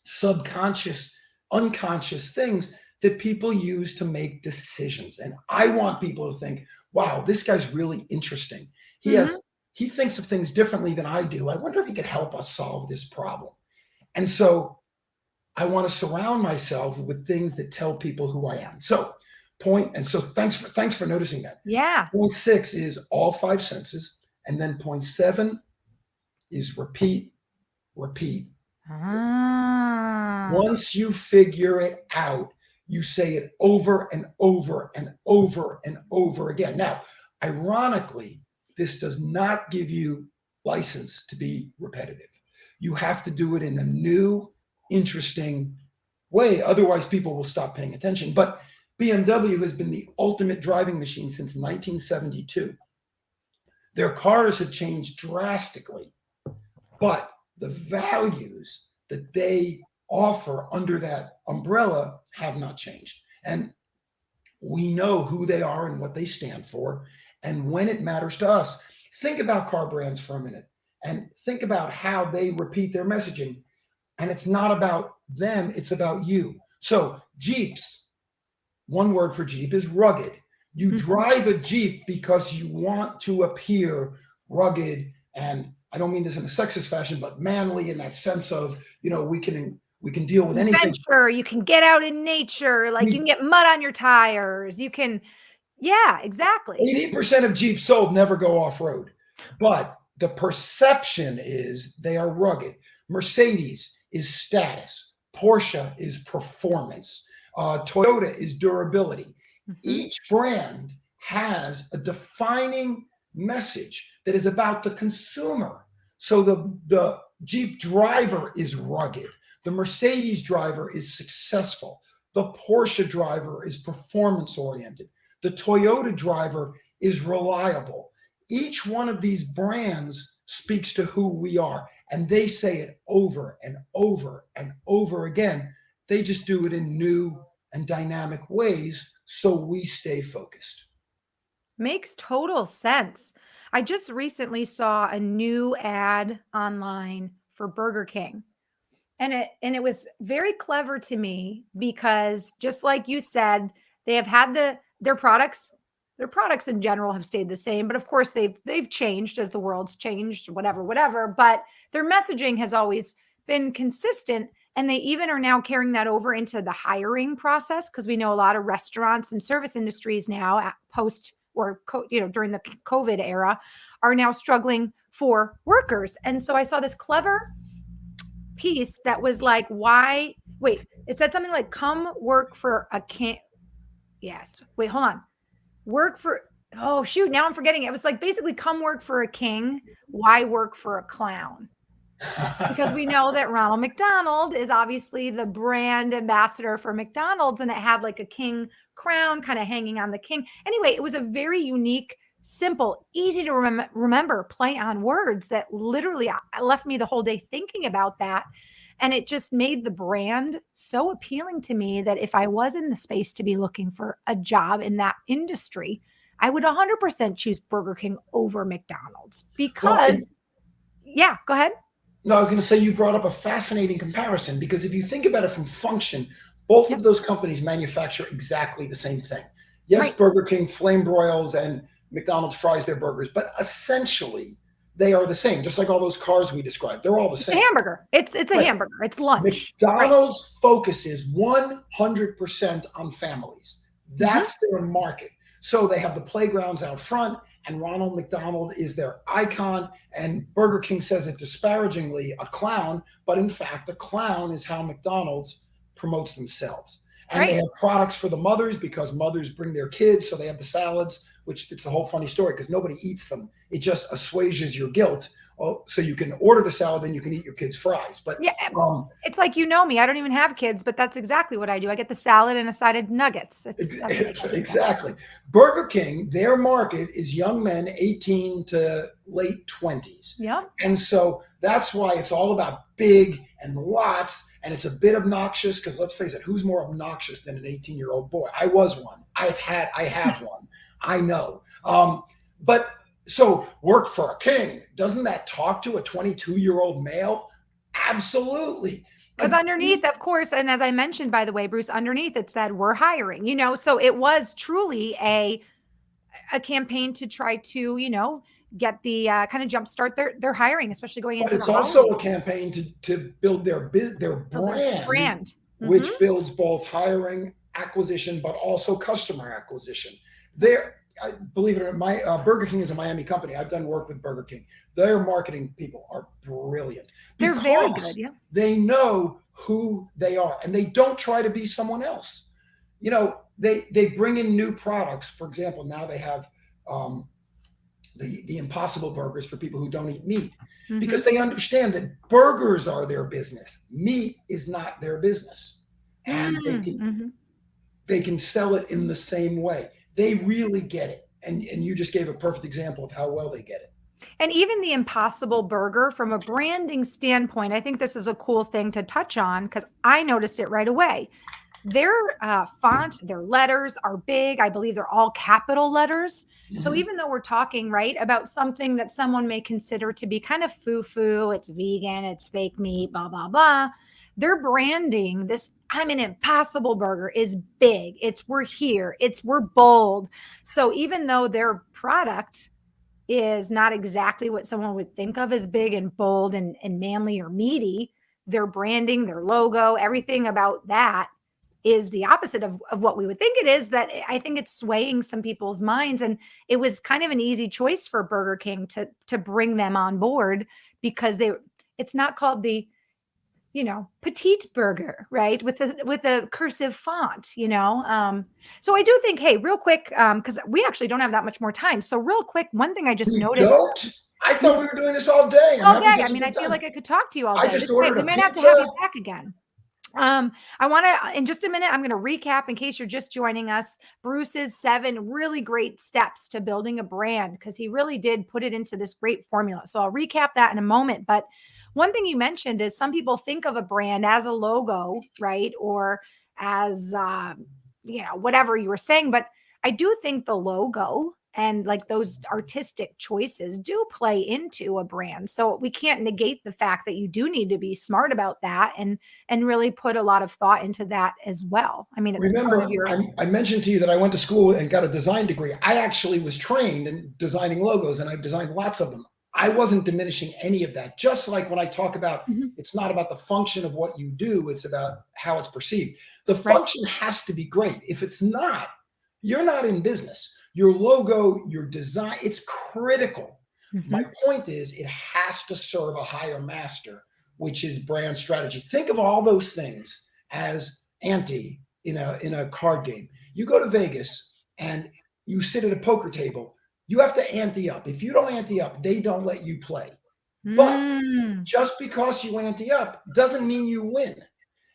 subconscious, unconscious things that people use to make decisions. And I want people to think, wow, this guy's really interesting. He Mhm. has he thinks of things differently than I do. I wonder if he could help us solve this problem. And so I want to surround myself with things that tell people who I am. So thanks for noticing that. Yeah. Point six is all five senses. And then point seven is repeat, repeat. Ah. Once you figure it out, you say it over and over and over and over again. Now, ironically, this does not give you license to be repetitive. You have to do it in a new, interesting way. Otherwise, people will stop paying attention. But BMW has been the ultimate driving machine since 1972. Their cars have changed drastically, but the values that they offer under that umbrella have not changed. And we know who they are and what they stand for. And when it matters to us, think about car brands for a minute and think about how they repeat their messaging. And it's not about them, it's about you. So, Jeeps, one word for Jeep is rugged. You Mhm. drive a Jeep because you want to appear rugged, and I don't mean this in a sexist fashion, but manly in that sense of, we can deal with anything. Adventure, you can get out in nature, like, you can We get mud on your tires, you can. Yeah, exactly. 80% of Jeeps sold never go off-road. But the perception is they are rugged. Mercedes is status. Porsche is performance. Toyota is durability. Mhm. Each brand has a defining message that is about the consumer. So the Jeep driver is rugged. The Mercedes driver is successful. The Porsche driver is performance oriented. The Toyota driver is reliable. Each one of these brands speaks to who we are, and they say it over and over and over again. They just do it in new and dynamic ways so we stay focused. Makes total sense. I just recently saw a new ad online for Burger King. And it was very clever to me because, just like you said, they have had their products their products in general have stayed the same, but of course they've changed as the world's changed, whatever. But their messaging has always been consistent. And they even are now carrying that over into the hiring process, because we know a lot of restaurants and service industries now post or during the COVID era are now struggling for workers. And so I saw this clever piece that was like, why? Wait, it said something like, "Come work for a king." Yes. Wait, hold on. Work for, oh shoot, now I'm forgetting. It was like basically, come work for a king. Why work for a clown? Because we know that Ronald McDonald is obviously the brand ambassador for McDonald's, and it had like a king crown kind of hanging on the king. Anyway, it was a very unique, simple, easy to remember play on words that literally left me the whole day thinking about that. And it just made the brand so appealing to me that if I was in the space to be looking for a job in that industry, I would 100% choose Burger King over McDonald's because, yeah, go ahead. No, I was going to say you brought up a fascinating comparison, because if you think about it from function, both of those companies manufacture exactly the same thing. Yes, right. Burger King flame broils and McDonald's fries their burgers, but essentially they are the same, just like all those cars we described. They're all the same. It's a hamburger. It's a hamburger. It's lunch. McDonald's focuses 100% on families. That's their market. So they have the playgrounds out front, and Ronald McDonald is their icon. And Burger King says it disparagingly, a clown, but in fact, a clown is how McDonald's promotes themselves. And they have products for the mothers, because mothers bring their kids. So they have the salads, which it's a whole funny story because nobody eats them. It just assuages your guilt. Oh, so you can order the salad, then you can eat your kids' fries. But yeah, it's like, me, I don't even have kids, but that's exactly what I do. I get the salad and a side of nuggets. Exactly. Burger King, their market is young men 18 to late 20s. Yeah. And so that's why it's all about big and lots. And it's a bit obnoxious because, let's face it, who's more obnoxious than an 18-year-old boy? I was one. I have one. I know. But so work for a king. Doesn't that talk to a 22-year-old male? Absolutely. Because underneath, of course, and as I mentioned, by the way, Bruce, underneath it said, we're hiring, so it was truly a campaign to try to, get the kind of jumpstart their hiring, especially going into. But it's also a campaign to build their brand, which builds both hiring, acquisition, but also customer acquisition. Believe it or not, Burger King is a Miami company. I've done work with Burger King. Their marketing people are brilliant. They're very good. Yeah. They know who they are, and they don't try to be someone else. They bring in new products. For example, now they have the Impossible Burgers for people who don't eat meat, because they understand that burgers are their business. Meat is not their business, and they can sell it in the same way. They really get it. And you just gave a perfect example of how well they get it. And even the Impossible Burger, from a branding standpoint, I think this is a cool thing to touch on because I noticed it right away. Their font, their letters are big. I believe they're all capital letters. So even though we're talking, about something that someone may consider to be kind of foo-foo, it's vegan, it's fake meat, blah, blah, blah, their branding, this I'm an Impossible Burger, is big. It's we're here. It's we're bold. So even though their product is not exactly what someone would think of as big and bold and manly or meaty, their branding, their logo, everything about that is the opposite of what we would think it is. That I think it's swaying some people's minds. And it was kind of an easy choice for Burger King to bring them on board, because it's not called the petite burger, right? With a cursive font, So I do think, hey, real quick, because we actually don't have that much more time. So real quick, one thing I just noticed. I thought we were doing this all day. I mean, I feel like I could talk to you all day. We might have to have you back again. I want to, in just a minute, I'm going to recap in case you're just joining us, Bruce's 7 really great steps to building a brand, because he really did put it into this great formula. So I'll recap that in a moment. But one thing you mentioned is some people think of a brand as a logo, right? Or as, whatever you were saying. But I do think the logo And like those artistic choices do play into a brand. So we can't negate the fact that you do need to be smart about that and really put a lot of thought into that as well. I mean, it's part of Remember, your I mentioned to you that I went to school and got a design degree. I actually was trained in designing logos and I've designed lots of them. I wasn't diminishing any of that. Just like when I talk about, Mhm. it's not about the function of what you do, it's about how it's perceived. The Right. function has to be great. If it's not, you're not in business. Your logo, your design, it's critical. My Mhm. point is, it has to serve a higher master, which is brand strategy. Think of all those things as ante in a card game. You go to Vegas and you sit at a poker table. You have to ante up. If you don't ante up, they don't let you play. But Mm, just because you ante up doesn't mean you win.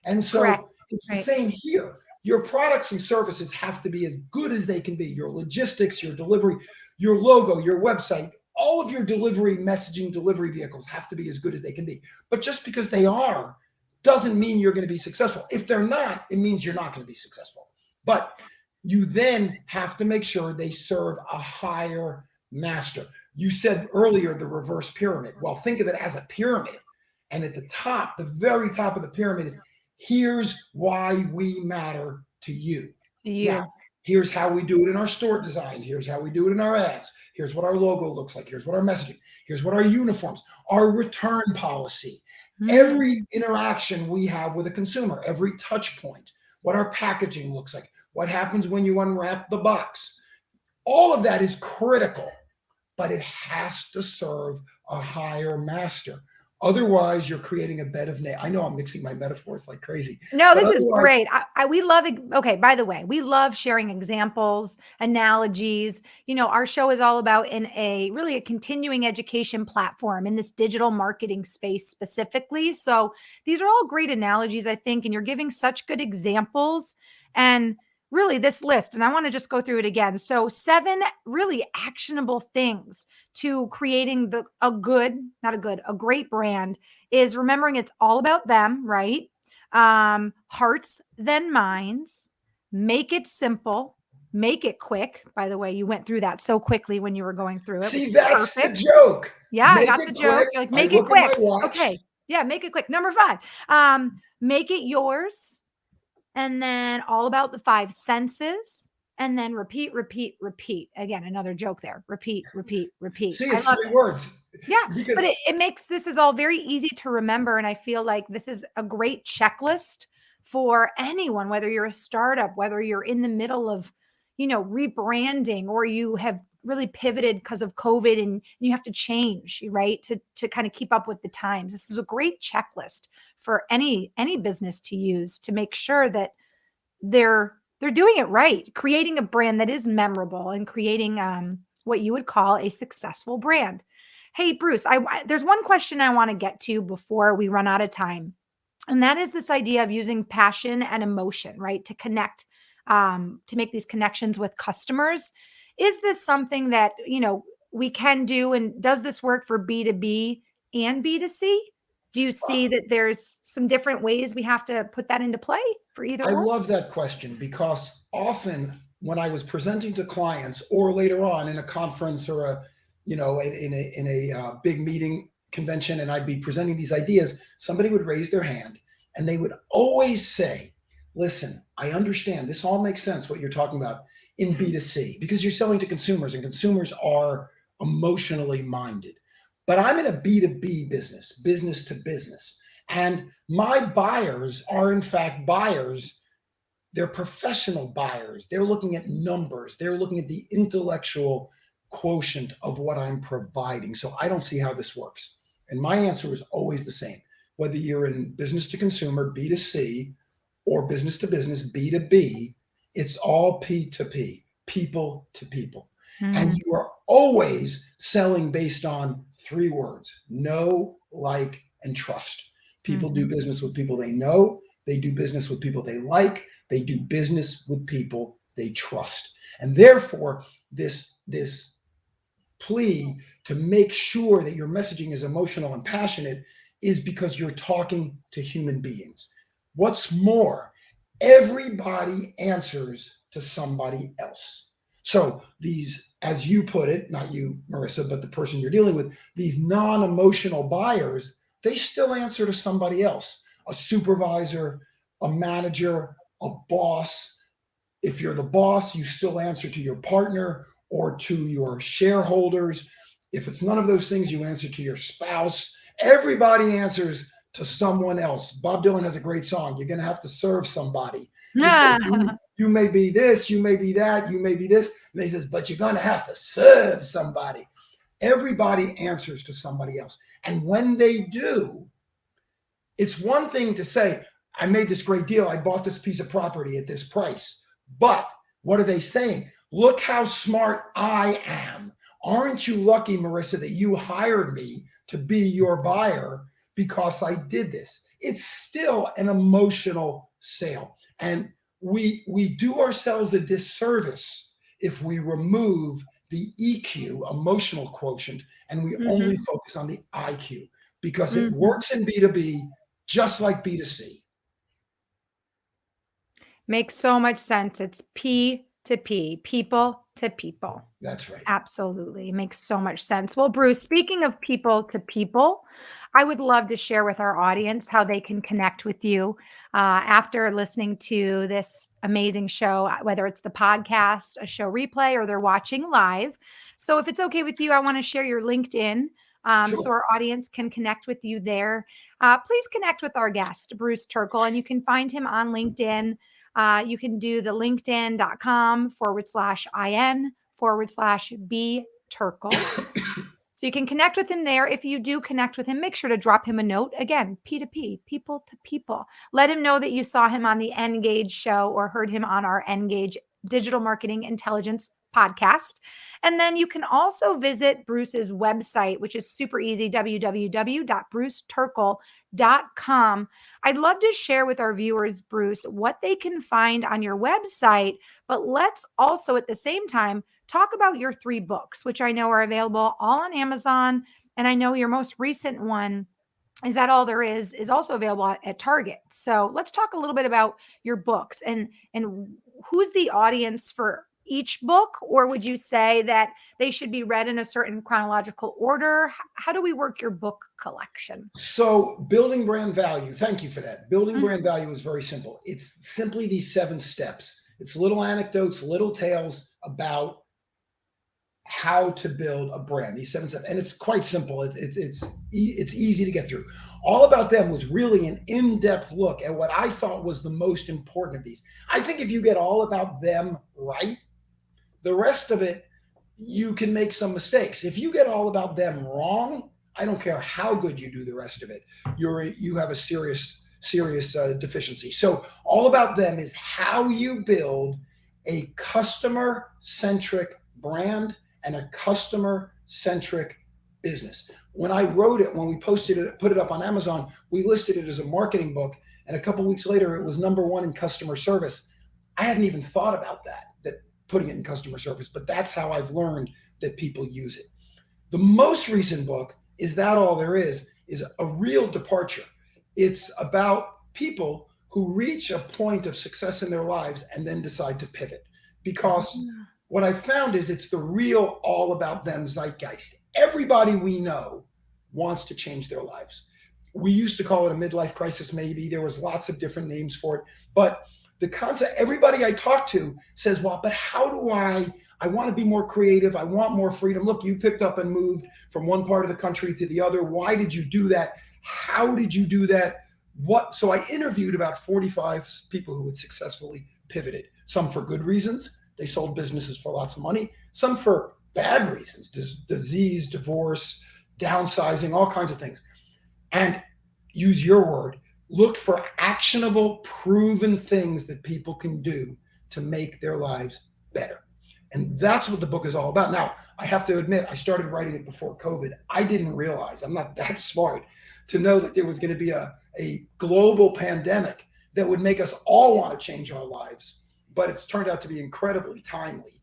And correct. so it's the Right. same here. Your products and services have to be as good as they can be. Your logistics, your delivery, your logo, your website, all of your delivery messaging delivery vehicles have to be as good as they can be. But just because they are doesn't mean you're going to be successful. If they're not, it means you're not going to be successful. But you then have to make sure they serve a higher master. You said earlier the reverse pyramid. Well, think of it as a pyramid. And at the top, the very top of the pyramid is, here's why we matter to you. Now, You. here's how we do it in our store design. Here's how we do it in our ads. Here's what our logo looks like. Here's what our messaging. Here's what our uniforms, our return policy, Mm. every interaction we have with a consumer, every touch point, what our packaging looks like, what happens when you unwrap the box. All of that is critical, but it has to serve a higher master. Otherwise, you're creating a bed of nails. I know I'm mixing my metaphors like crazy, No, but this is otherwise, great. We love it. Okay, by the way, we love sharing examples, analogies. Our show is all about in a really a continuing education platform in this digital marketing space specifically. So these are all great analogies, I think, and you're giving such good examples. And really, this list, and I want to just go through it again. So, 7 really actionable things to creating a good, not a good, a great brand is remembering it's all about them, right? Hearts then minds, make it simple, make it quick. By the way, you went through that so quickly when you were going through it, which see, is that's the perfect. joke. Yeah, I Make got it the quick. joke. You're like, I make it look at my quick. watch. Okay. Yeah, make it quick. Number 5, make it yours. And then all about the 5 senses. And then repeat, repeat, repeat. Again, another joke there. Repeat, repeat, repeat. See, I it's love 3 it. words Yeah, but because it makes this is all very easy to remember, and I feel like this is a great checklist for anyone, whether you're a startup, whether you're in the middle of, rebranding, or you have really pivoted because of COVID and you have to change, right? To kind of keep up with the times. This is a great checklist for any business to use to make sure that they're doing it right, creating a brand that is memorable and creating what you would call a successful brand. Hey, Bruce, there's one question I want to get to before we run out of time. And that is this idea of using passion and emotion, right? To connect, to make these connections with customers. Is this something that, we can do? And does this work for B2B and B2C? Do you see that there's some different ways we have to put that into play for either I or? love that question because often when I was presenting to clients or later on in a conference or in a big meeting convention and I'd be presenting these ideas, somebody would raise their hand and they would always say, listen, I understand this all makes sense what you're talking about in B2C because you're selling to consumers and consumers are emotionally minded. But I'm in a B2B business, business to business. And my buyers are, in fact, buyers. They're professional buyers. They're looking at numbers. They're looking at the intellectual quotient of what I'm providing. So I don't see how this works. And my answer is always the same. Whether you're in business to consumer, B2C, or business to business, B2B, it's all P2P, people to people. And Mm, you are always selling based on 3 words: know, like, and trust. People do mhm, business with people they know, they do business with people they like, they do business with people they trust. And therefore, this plea to make sure that your messaging is emotional and passionate is because you're talking to human beings. What's more, everybody answers to somebody else. So these, as you put it, not you, Marissa, but the person you're dealing with, these non-emotional buyers, they still answer to somebody else, a supervisor, a manager, a boss. If you're the boss, you still answer to your partner or to your shareholders. If it's none of those things, you answer to your spouse. Everybody answers to someone else. Bob Dylan has a great song. You're going to have to serve somebody. He says, you may be this, you may be that, you may be this. And he says, but you're going to have to serve somebody. Everybody answers to somebody else. And when they do, it's one thing to say, I made this great deal. I bought this piece of property at this price. But what are they saying? Look how smart I am. Aren't you lucky, Marissa, that you hired me to be your buyer because I did this? It's still an emotional sale. And we do ourselves a disservice if we remove the EQ, emotional quotient, and we only focus on the IQ, because it works in B2B just like B2C. Makes so much sense. It's P to P, people to people. That's right. Absolutely. It makes so much sense. Well, Bruce, speaking of people to people, I would love to share with our audience how they can connect with you after listening to this amazing show, whether it's the podcast, a show replay, or they're watching live. So if it's okay with you, I want to share your LinkedIn so our audience can connect with you there. Please connect with our guest, Bruce Turkel, and you can find him on LinkedIn. You can do the linkedin.com/IN/B Turkel. So you can connect with him there. If you do connect with him, make sure to drop him a note. Again, P2P, people to people. Let him know that you saw him on the Engage show or heard him on our Engage Digital Marketing Intelligence podcast. And then you can also visit Bruce's website, which is super easy, www.bruceturkel.com. I'd love to share with our viewers, Bruce, what they can find on your website, but let's also at the same time talk about your 3 books, which I know are available all on Amazon. And I know your most recent one, Is That All There Is also available at Target. So let's talk a little bit about your books and who's the audience for each book, or would you say that they should be read in a certain chronological order? How do we work your book collection? So building brand value, thank you for that. Building brand value is very simple. It's simply these 7 steps. It's little anecdotes, little tales about how to build a brand, these 7 steps. And it's quite simple. It's easy to get through. All About Them was really an in-depth look at what I thought was the most important of these. I think if you get all about them right, the rest of it, you can make some mistakes. If you get all about them wrong, I don't care how good you do the rest of it, you have a serious deficiency. So All About Them is how you build a customer-centric brand and a customer-centric business. When I wrote it, when we posted it, put it up on Amazon, we listed it as a marketing book, and a couple weeks later, it was #1 in customer service. I hadn't even thought about that putting it in customer service, but that's how I've learned that people use it. The most recent book, Is That All There Is a real departure. It's about people who reach a point of success in their lives and then decide to pivot. Because what I found is it's the real all about them zeitgeist. Everybody we know wants to change their lives. We used to call it a midlife crisis, maybe. There was lots of different names for it. But the concept, everybody I talk to says, well, but how do I want to be more creative. I want more freedom. Look, you picked up and moved from one part of the country to the other. Why did you do that? How did you do that? So I interviewed about 45 people who had successfully pivoted, some for good reasons. They sold businesses for lots of money, some for bad reasons, disease, divorce, downsizing, all kinds of things. And use your word, look for actionable, proven things that people can do to make their lives better. And that's what the book is all about. Now, I have to admit, I started writing it before COVID. I didn't realize, I'm not that smart to know that there was going to be a global pandemic that would make us all want to change our lives. But it's turned out to be incredibly timely.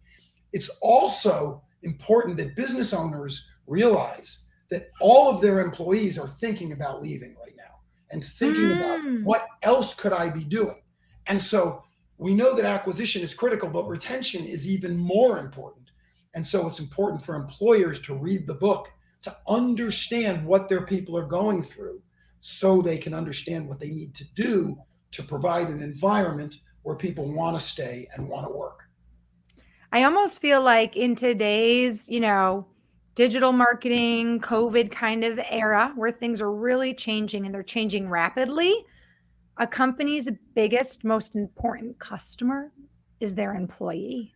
It's also important that business owners realize that all of their employees are thinking about leaving right now and thinking about what else could I be doing. And so We know that acquisition is critical, but retention is even more important. And so it's important for employers to read the book, to understand what their people are going through, so they can understand what they need to do to provide an environment where people want to stay and want to work. I almost feel like in today's, digital marketing, COVID kind of era where things are really changing and they're changing rapidly, a company's biggest, most important customer is their employee.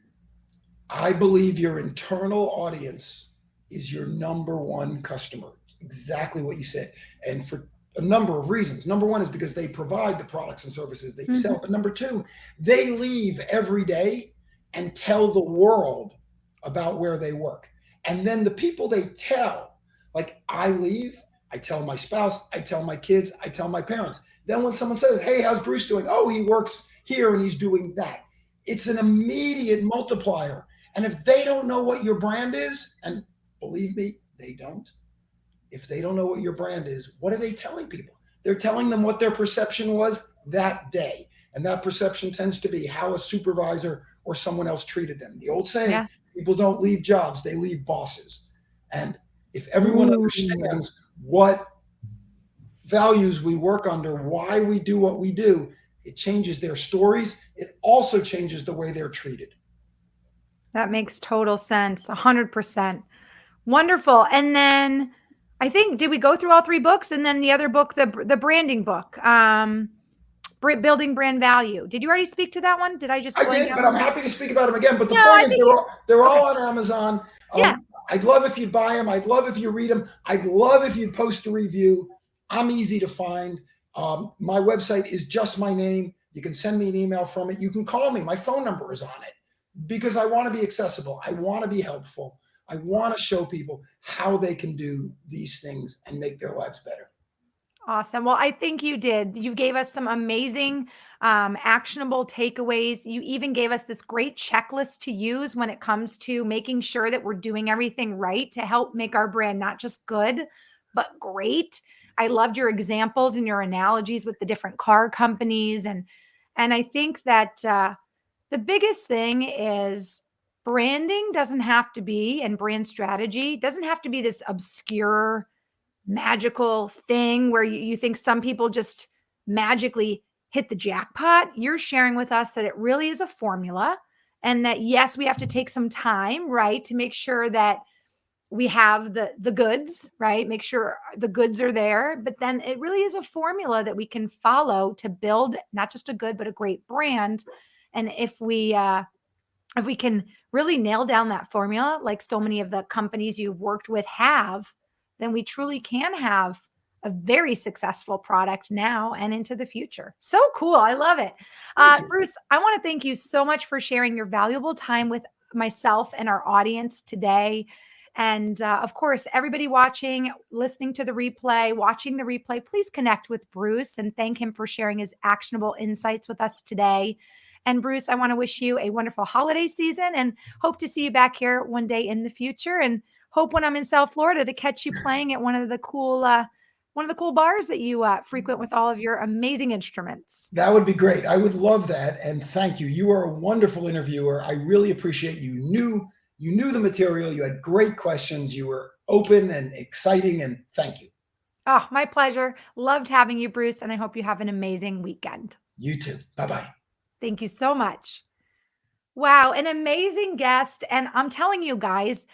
I believe your internal audience is your number one customer. Exactly what you said. And for a number of reasons. Number one is because they provide the products and services that you sell. But number two, they leave every day and tell the world about where they work. And then the people they tell, like I leave, I tell my spouse, I tell my kids, I tell my parents. Then when someone says, hey, how's Bruce doing? Oh, he works here and he's doing that. It's an immediate multiplier. And if they don't know what your brand is, and believe me, they don't. If they don't know what your brand is, what are they telling people? They're telling them what their perception was that day. And that perception tends to be how a supervisor or someone else treated them. The old saying, Yeah. people don't leave jobs, they leave bosses. And if everyone understands what values we work under, why we do what we do, it changes their stories. It also changes the way they're treated. That makes total sense. 100%. Wonderful. And then I think, did we go through all three books? And then the other book, the branding book, building brand value. Did you already speak to that one? Did I just I blank did, out but on I'm that? happy to speak about them again. But the No, I point is, think they're okay. all on Amazon. Yeah. I'd love if you'd buy them. I'd love if you read them. I'd love if you'd post a review. I'm easy to find. My website is just my name. You can send me an email from it. You can call me. My phone number is on it because I want to be accessible. I want to be helpful. I want to show people how they can do these things and make their lives better. Awesome. Well, I think you did. You gave us some amazing, actionable takeaways. You even gave us this great checklist to use when it comes to making sure that we're doing everything right to help make our brand not just good, but great. I loved your examples and your analogies with the different car companies, and I think that the biggest thing is branding doesn't have to be, and brand strategy doesn't have to be this obscure magical thing where you think some people just magically hit the jackpot. You're sharing with us that it really is a formula, and that yes, we have to take some time, right, to make sure that we have the goods, right? Make sure the goods are there, but then it really is a formula that we can follow to build not just a good but a great brand. And if we can really nail down that formula, like so many of the companies you've worked with have, then we truly can have a very successful product now and into the future. So cool. I love it. Bruce, I want to thank you so much for sharing your valuable time with myself and our audience today. And of course, everybody watching, listening to the replay, watching the replay, please connect with Bruce and thank him for sharing his actionable insights with us today. And Bruce, I want to wish you a wonderful holiday season and hope to see you back here one day in the future. And hope when I'm in South Florida to catch you playing at one of the cool bars that you frequent with all of your amazing instruments. That would be great. I would love that. And thank you. You are a wonderful interviewer. I really appreciate you knew the material. You had great questions. You were open and exciting. And thank you. Oh, my pleasure. Loved having you, Bruce. And I hope you have an amazing weekend. You too. Bye-bye. Thank you so much. Wow, an amazing guest. And I'm telling you guys,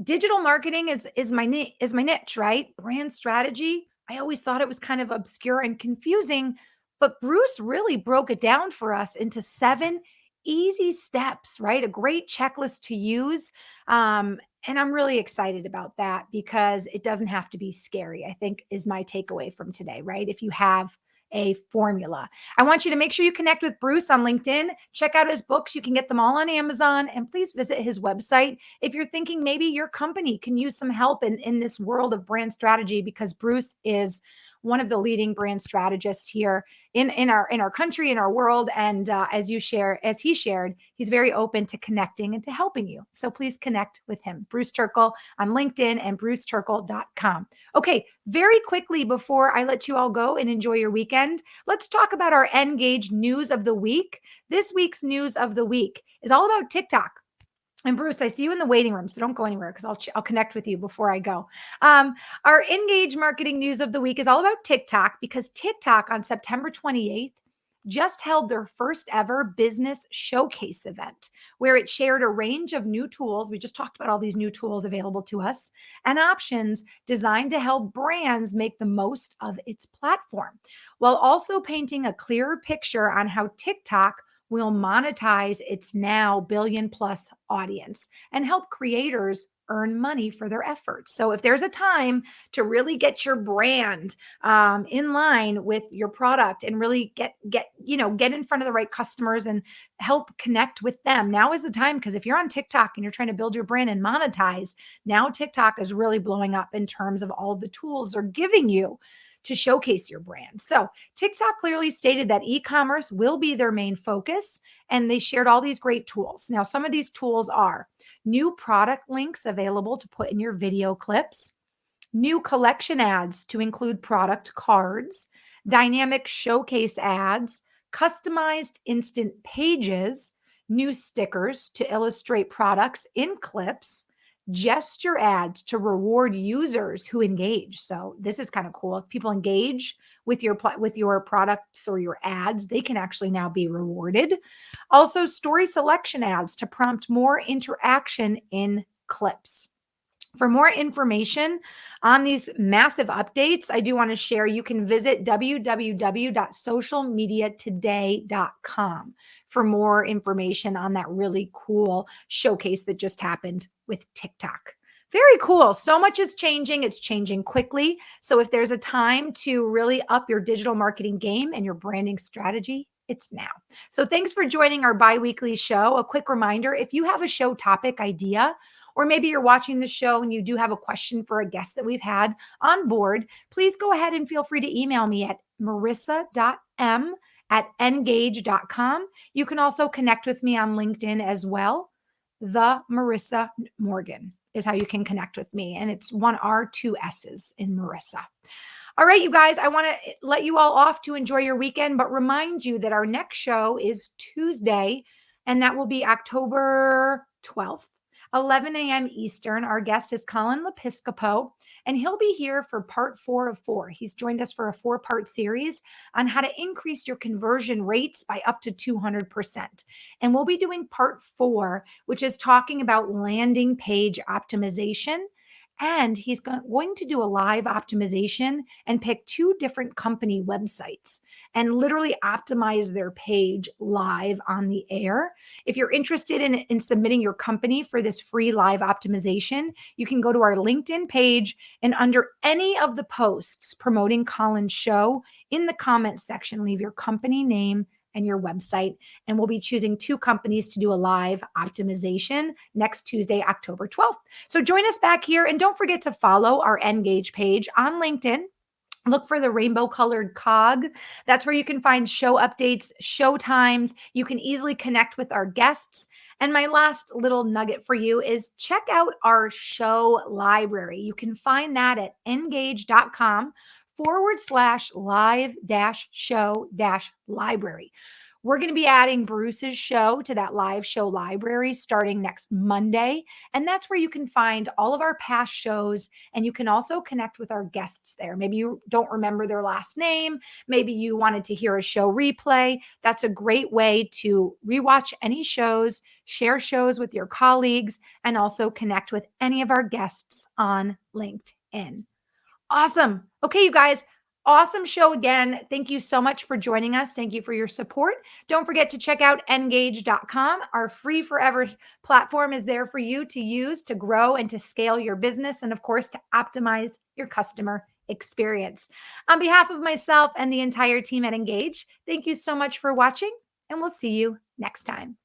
digital marketing is my niche, right? Brand strategy. I always thought it was kind of obscure and confusing, but Bruce really broke it down for us into 7 easy steps, right? A great checklist to use. And I'm really excited about that because it doesn't have to be scary, I think is my takeaway from today, right? If you have a formula. I want you to make sure you connect with Bruce on LinkedIn. Check out his books. You can get them all on Amazon. And please visit his website if you're thinking maybe your company can use some help in this world of brand strategy, because Bruce is one of the leading brand strategists here in our country, in our world. And as he shared, he's very open to connecting and to helping you. So please connect with him. Bruce Turkel on LinkedIn and bruceturkel.com. Okay, very quickly before I let you all go and enjoy your weekend, let's talk about our Engage news of the week. This week's news of the week is all about TikTok. And Bruce, I see you in the waiting room, so don't go anywhere because I'll connect with you before I go. Our Engage marketing news of the week is all about TikTok, because TikTok on September 28th just held their first ever business showcase event, where it shared a range of new tools. We just talked about all these new tools available to us and options designed to help brands make the most of its platform, while also painting a clearer picture on how TikTok will monetize its now billion plus audience and help creators earn money for their efforts. So if there's a time to really get your brand in line with your product and really get in front of the right customers and help connect with them, now is the time. Because if you're on TikTok and you're trying to build your brand and monetize, now TikTok is really blowing up in terms of all the tools they're giving you to showcase your brand. So TikTok clearly stated that e-commerce will be their main focus, and they shared all these great tools. Now, some of these tools are new product links available to put in your video clips, new collection ads to include product cards, dynamic showcase ads, customized instant pages, new stickers to illustrate products in clips, gesture ads to reward users who engage. So this is kind of cool. If people engage with your products or your ads, they can actually now be rewarded. Also, story selection ads to prompt more interaction in clips. For more information on these massive updates, I do want to share, you can visit www.socialmediatoday.com for more information on that really cool showcase that just happened with TikTok. Very cool. So much is changing. It's changing quickly. So if there's a time to really up your digital marketing game and your branding strategy, it's now. So thanks for joining our bi-weekly show. A quick reminder, if you have a show topic idea, or maybe you're watching the show and you do have a question for a guest that we've had on board, please go ahead and feel free to email me at marissa.m@engage.com. You can also connect with me on LinkedIn as well. The Marissa Morgan is how you can connect with me. And it's 1 R, 2 S's in Marissa. All right, you guys, I want to let you all off to enjoy your weekend, but remind you that our next show is Tuesday, and that will be October 12th. 11 a.m. Eastern. Our guest is Colin Lepiscopo, and he'll be here for part 4 of 4. He's joined us for a 4-part series on how to increase your conversion rates by up to 200%. And we'll be doing part 4, which is talking about landing page optimization. And he's going to do a live optimization and pick 2 different company websites and literally optimize their page live on the air. If you're interested in submitting your company for this free live optimization, you can go to our LinkedIn page, and under any of the posts promoting Colin's show, in the comments section, leave your company name and your website, and we'll be choosing 2 companies to do a live optimization next Tuesday, October 12th. So join us back here, and don't forget to follow our Engage page on LinkedIn. Look for the rainbow colored cog. That's where you can find show updates, show times. You can easily connect with our guests. And my last little nugget for you is check out our show library. You can find that at engage.com/live-show-library. We're going to be adding Bruce's show to that live show library starting next Monday. And that's where you can find all of our past shows. And you can also connect with our guests there. Maybe you don't remember their last name. Maybe you wanted to hear a show replay. That's a great way to rewatch any shows, share shows with your colleagues, and also connect with any of our guests on LinkedIn. Awesome. Okay, you guys. Awesome show again. Thank you so much for joining us. Thank you for your support. Don't forget to check out engage.com. Our free forever platform is there for you to use to grow and to scale your business, and of course, to optimize your customer experience. On behalf of myself and the entire team at Engage, thank you so much for watching, and we'll see you next time.